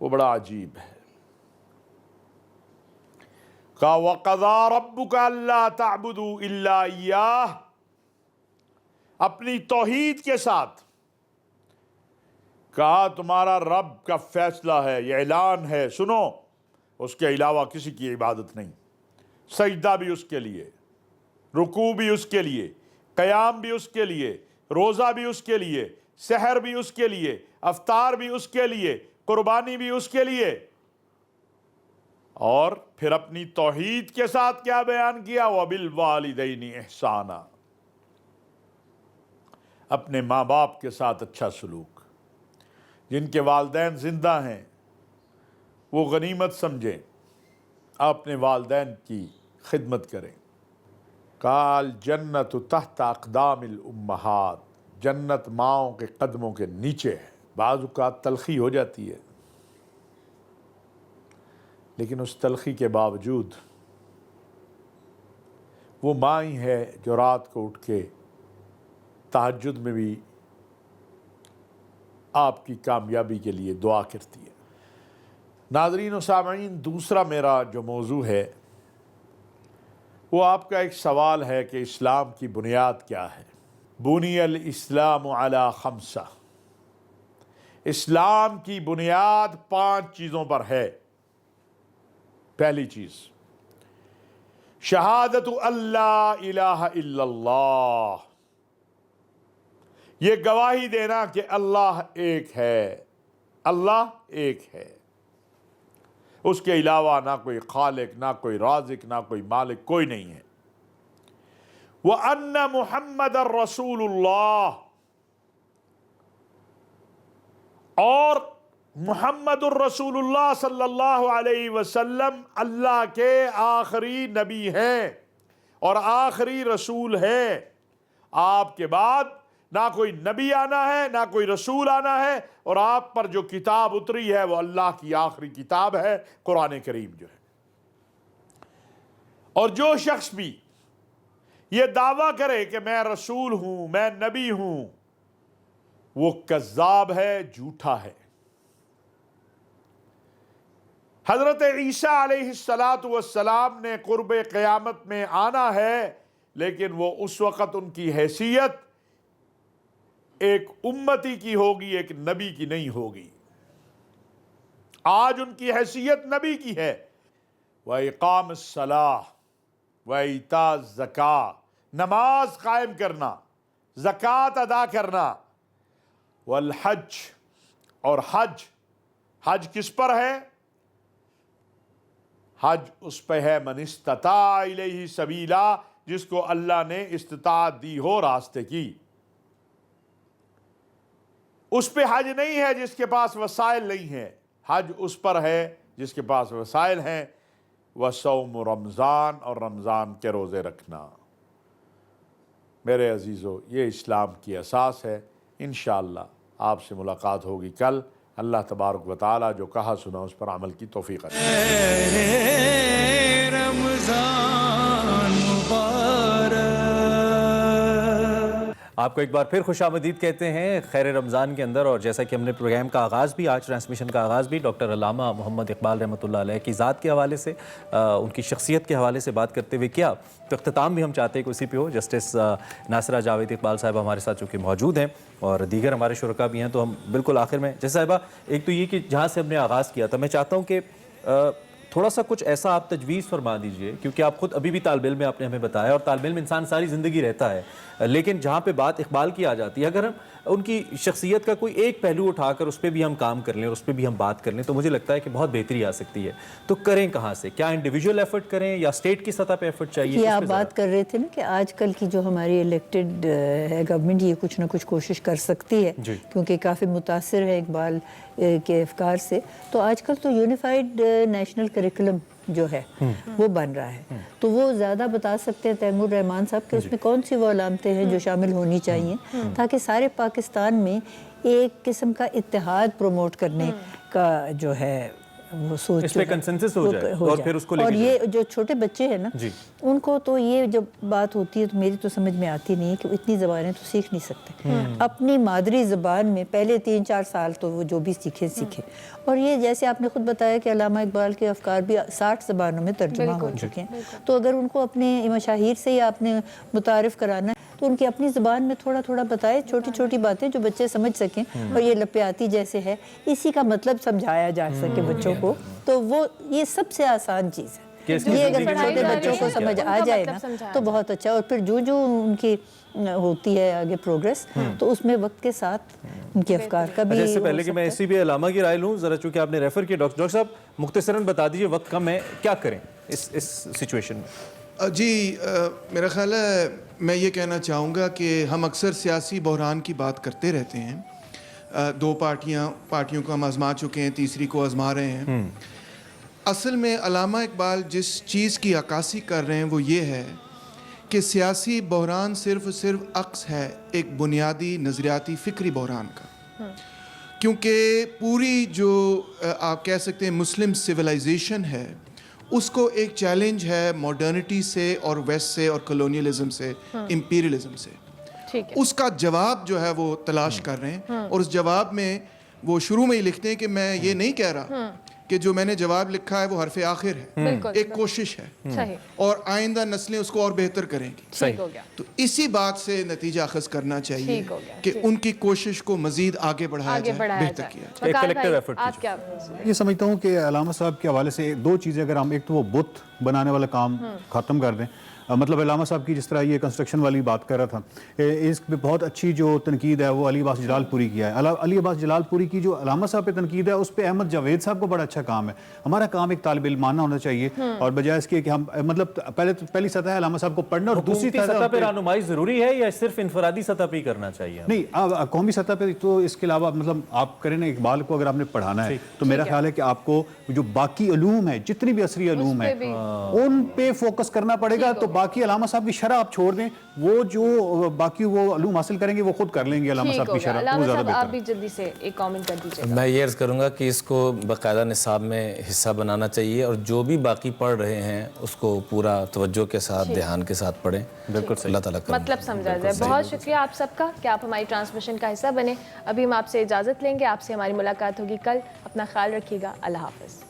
وہ بڑا عجیب ہے۔ کہا وَقَضَىٰ رَبُّكَ أَلَّا تَعْبُدُوا إِلَّا إِيَّاهُ، اپنی توحید کے ساتھ کہا تمہارا رب کا فیصلہ ہے، یہ اعلان ہے، سنو، اس کے علاوہ کسی کی عبادت نہیں۔ سجدہ بھی اس کے لیے، رکوع بھی اس کے لیے، قیام بھی اس کے لیے، روزہ بھی اس کے لیے، سحر بھی اس کے لیے، افطار بھی اس کے لیے، قربانی بھی اس کے لیے۔ اور پھر اپنی توحید کے ساتھ کیا بیان کیا؟ وَبِالْوَالِدَيْنِ إِحْسَانًا، اپنے ماں باپ کے ساتھ اچھا سلوک۔ جن کے والدین زندہ ہیں وہ غنیمت سمجھیں، اپنے والدین کی خدمت کریں۔ قال جنت تحت اقدام الامہات، جنت ماؤں کے قدموں کے نیچے ہے۔ بعض اوقات تلخی ہو جاتی ہے، لیکن اس تلخی کے باوجود وہ ماں ہی ہے جو رات کو اٹھ کے تہجد میں بھی آپ کی کامیابی کے لیے دعا کرتی ہے۔ ناظرین و سامعین، دوسرا میرا جو موضوع ہے وہ آپ کا ایک سوال ہے کہ اسلام کی بنیاد کیا ہے؟ بنی الاسلام علی خمسہ، اسلام کی بنیاد 5 چیزوں پر ہے۔ پہلی چیز شہادت اللہ الہ الا اللہ، یہ گواہی دینا کہ اللہ ایک ہے، اللہ ایک ہے، اس کے علاوہ نہ کوئی خالق، نہ کوئی رازق، نہ کوئی مالک، کوئی نہیں ہے۔ وَأَنَّ مُحَمَّدَ الرَّسُولُ اللَّهِ، اور محمد الرسول اللہ صلی اللہ علیہ وسلم اللہ کے آخری نبی ہیں اور آخری رسول ہیں۔ آپ کے بعد نہ کوئی نبی آنا ہے، نہ کوئی رسول آنا ہے، اور آپ پر جو کتاب اتری ہے وہ اللہ کی آخری کتاب ہے، قرآن کریم جو ہے۔ اور جو شخص بھی یہ دعویٰ کرے کہ میں رسول ہوں، میں نبی ہوں، وہ کذاب ہے، جھوٹا ہے۔ حضرت عیسیٰ علیہ السلام نے قرب قیامت میں آنا ہے، لیکن وہ اس وقت ان کی حیثیت ایک امتی کی ہوگی، ایک نبی کی نہیں ہوگی۔ آج ان کی حیثیت نبی کی ہے۔ وَإِقَامِ الصَّلَاةِ وَإِيتَاءِ الزَّكَاةِ، نماز قائم کرنا، زکوٰۃ ادا کرنا، والحج، اور حج کس پر ہے؟ حج اس پہ ہے من استطاع الیہ سبیلا، جس کو اللہ نے استطاعت دی ہو راستے کی۔ اس پہ حج نہیں ہے جس کے پاس وسائل نہیں ہیں، حج اس پر ہے جس کے پاس وسائل ہیں۔ وصوم رمضان، اور رمضان کے روزے رکھنا۔ میرے عزیزو، یہ اسلام کی اساس ہے۔ انشاءاللہ آپ سے ملاقات ہوگی کل۔ اللہ تبارک و تعالیٰ جو کہا سنا اس پر عمل کی توفیق عطا فرمائے۔ رمضان مبارک، آپ کو ایک بار پھر خوش آمدید کہتے ہیں خیر رمضان کے اندر، اور جیسا کہ ہم نے پروگرام کا آغاز بھی، آج ٹرانسمیشن کا آغاز بھی ڈاکٹر علامہ محمد اقبال رحمۃ اللہ علیہ کی ذات کے حوالے سے، ان کی شخصیت کے حوالے سے بات کرتے ہوئے کیا، تو اختتام بھی ہم چاہتے ہیں کہ اسی پہ ہو۔ جسٹس ناصرہ جاوید اقبال صاحبہ ہمارے ساتھ چونکہ موجود ہیں اور دیگر ہمارے شرکا بھی ہیں، تو ہم بالکل آخر میں جیسے صاحبہ ایک تو یہ کہ جہاں سے ہم نے آغاز کیا تھا، میں چاہتا ہوں کہ تھوڑا سا کچھ ایسا آپ تجویز فرما دیجئے، کیونکہ آپ خود ابھی بھی طالب علم میں آپ نے ہمیں بتایا، اور طالب علم انسان ساری زندگی رہتا ہے، لیکن جہاں پہ بات اقبال کی آ جاتی ہے، اگر ہم ان کی شخصیت کا کوئی ایک پہلو اٹھا کر اس پہ بھی ہم کام کر لیں اور اس پہ بھی ہم بات کر لیں، تو مجھے لگتا ہے کہ بہت بہتری آ سکتی ہے۔ تو کریں کہاں سے؟ کیا انڈیویجول ایفرٹ کریں یا اسٹیٹ کی سطح پہ ایفرٹ چاہیے؟ یہ آپ بات کر رہے تھے نا کہ آج کل کی جو ہماری الیکٹڈ ہے گورنمنٹ، یہ کچھ نہ کچھ کوشش کر سکتی ہے، کیونکہ کافی متاثر ہے اقبال کے افکار سے۔ تو آج کل تو یونیفائڈ نیشنل کریکولم جو ہے وہ بن رہا ہے، تو وہ زیادہ بتا سکتے ہیں تیمور رحمان صاحب کہ اس میں کون سی وہ علامتیں ہیں جو شامل ہونی چاہیے، تاکہ سارے پاکستان میں ایک قسم کا اتحاد پروموٹ کرنے کا جو ہے وہ سوچ اس پہ consensus ہو جائے اور پھر اس کو لے اور کے یہ جو چھوٹے بچے ہیں نا جی ان کو تو یہ جب بات ہوتی ہے تو میری تو سمجھ میں آتی نہیں ہے کہ اتنی زبانیں تو سیکھ نہیں سکتے. اپنی مادری زبان میں پہلے 3-4 سال تو وہ جو بھی سیکھیں. اور یہ جیسے آپ نے خود بتایا کہ علامہ اقبال کے افکار بھی 60 زبانوں میں ترجمہ ہو چکے ہیں, تو اگر ان کو اپنے مشاہیر سے یا اپنے متعارف کرانا ہے تو ان کی اپنی زبان میں تھوڑا تھوڑا بتائے, چھوٹی چھوٹی باتیں جو بچے سمجھ سکیں. اور یہ لپیاتی جیسے ہے اسی کا مطلب سمجھایا جا سکے بچوں کو, تو وہ یہ سب سے آسان چیز ہے. یہ اگر چھوٹے بچوں کو سمجھ آ جائے نا تو بہت اچھا. اور پھر جو ان کی ہوتی ہے آگے پروگریس, تو اس میں وقت کے ساتھ ان کے افکار کا بھی. اس سے پہلے کہ میں اسی بھی علامہ کی رائے لوں, ذرا چونکہ آپ نے ریفر کیا ڈاکٹر صاحب مختصراً بتا دیجیے وقت کم ہے, کیا کریں اس سچویشن میں؟ جی میرا خیال ہے میں یہ کہنا چاہوں گا کہ ہم اکثر سیاسی بحران کی بات کرتے رہتے ہیں. 2 پارٹیوں کو ہم آزما چکے ہیں, تیسری کو آزما رہے ہیں. اصل میں علامہ اقبال جس چیز کی عکاسی کر رہے ہیں وہ یہ ہے کہ سیاسی بحران صرف عکس ہے ایک بنیادی نظریاتی فکری بحران کا. کیونکہ پوری جو آپ کہہ سکتے ہیں مسلم سویلائزیشن ہے, اس کو ایک چیلنج ہے ماڈرنٹی سے اور ویسٹ سے اور کلونیلزم سے, امپیریلزم سے. اس کا جواب جو ہے وہ تلاش کر رہے ہیں, اور اس جواب میں وہ شروع میں ہی لکھتے ہیں کہ میں یہ نہیں کہہ رہا کہ جو میں نے جواب لکھا ہے وہ حرف آخر ہے, ایک کوشش ہے اور آئندہ نسلیں اس کو اور بہتر کریں گی. تو اسی بات سے نتیجہ اخذ کرنا چاہیے کہ ان کی کوشش کو مزید آگے بڑھایا جائے, بہتر کیا جائے. ایک کلیکٹیو ایفرٹ. آپ کیا یہ سمجھتا ہوں کہ علامہ صاحب کے حوالے سے 2 چیزیں اگر ہم, ایک تو وہ بت بنانے والا کام ختم کر دیں. مطلب علامہ صاحب کی جس طرح یہ کنسٹرکشن والی بات کر رہا تھا, اس پہ بہت اچھی جو تنقید ہے وہ علی عباس جلال پوری کیا ہے. علی عباس جلال پوری کی جو علامہ صاحب پہ تنقید ہے اس پہ احمد جاوید صاحب کو بڑا اچھا کام ہے. ہمارا کام ایک طالب علمانہ ہونا چاہیے, اور بجائے اس کے کہ ہم مطلب پہلی سطح ہے علامہ صاحب کو پڑھنا, اور دوسری سطح پہ رہنمائی ضروری ہے یا صرف انفرادی سطح پہ ہی کرنا چاہیے؟ نہیں, قومی سطح پہ تو اس کے علاوہ مطلب آپ کریں نا, اقبال کو اگر آپ نے پڑھانا ہے تو میرا خیال ہے کہ آپ کو جو باقی علوم ہے, جتنی بھی عصری علوم ہے, ان پہ فوکس کرنا پڑے گا. تو باقی علامہ صاحب کی شرح آپ چھوڑ دیں, وہ جو باقی وہ علوم حاصل کریں گے وہ خود کر لیں گے. علامہ صاحب کی شرح وہ زیادہ بہتر ہے. آپ بھی جلدی سے ایک کامنٹ کر دیجیے. میں یہ عرض کروں گا کہ اس کو باقاعدہ نصاب میں حصہ بنانا چاہیے, اور جو بھی باقی پڑھ رہے ہیں اس کو پورا توجہ کے ساتھ, دھیان کے ساتھ پڑھیں. بالکل اللہ تعالیٰ کا مطلب سمجھا جائے. بہت شکریہ آپ سب کا کہ آپ ہماری ٹرانسمیشن کا حصہ بنے. ابھی ہم آپ سے اجازت لیں گے, آپ سے ہماری ملاقات ہوگی کل. اپنا خیال رکھیے گا. اللہ حافظ.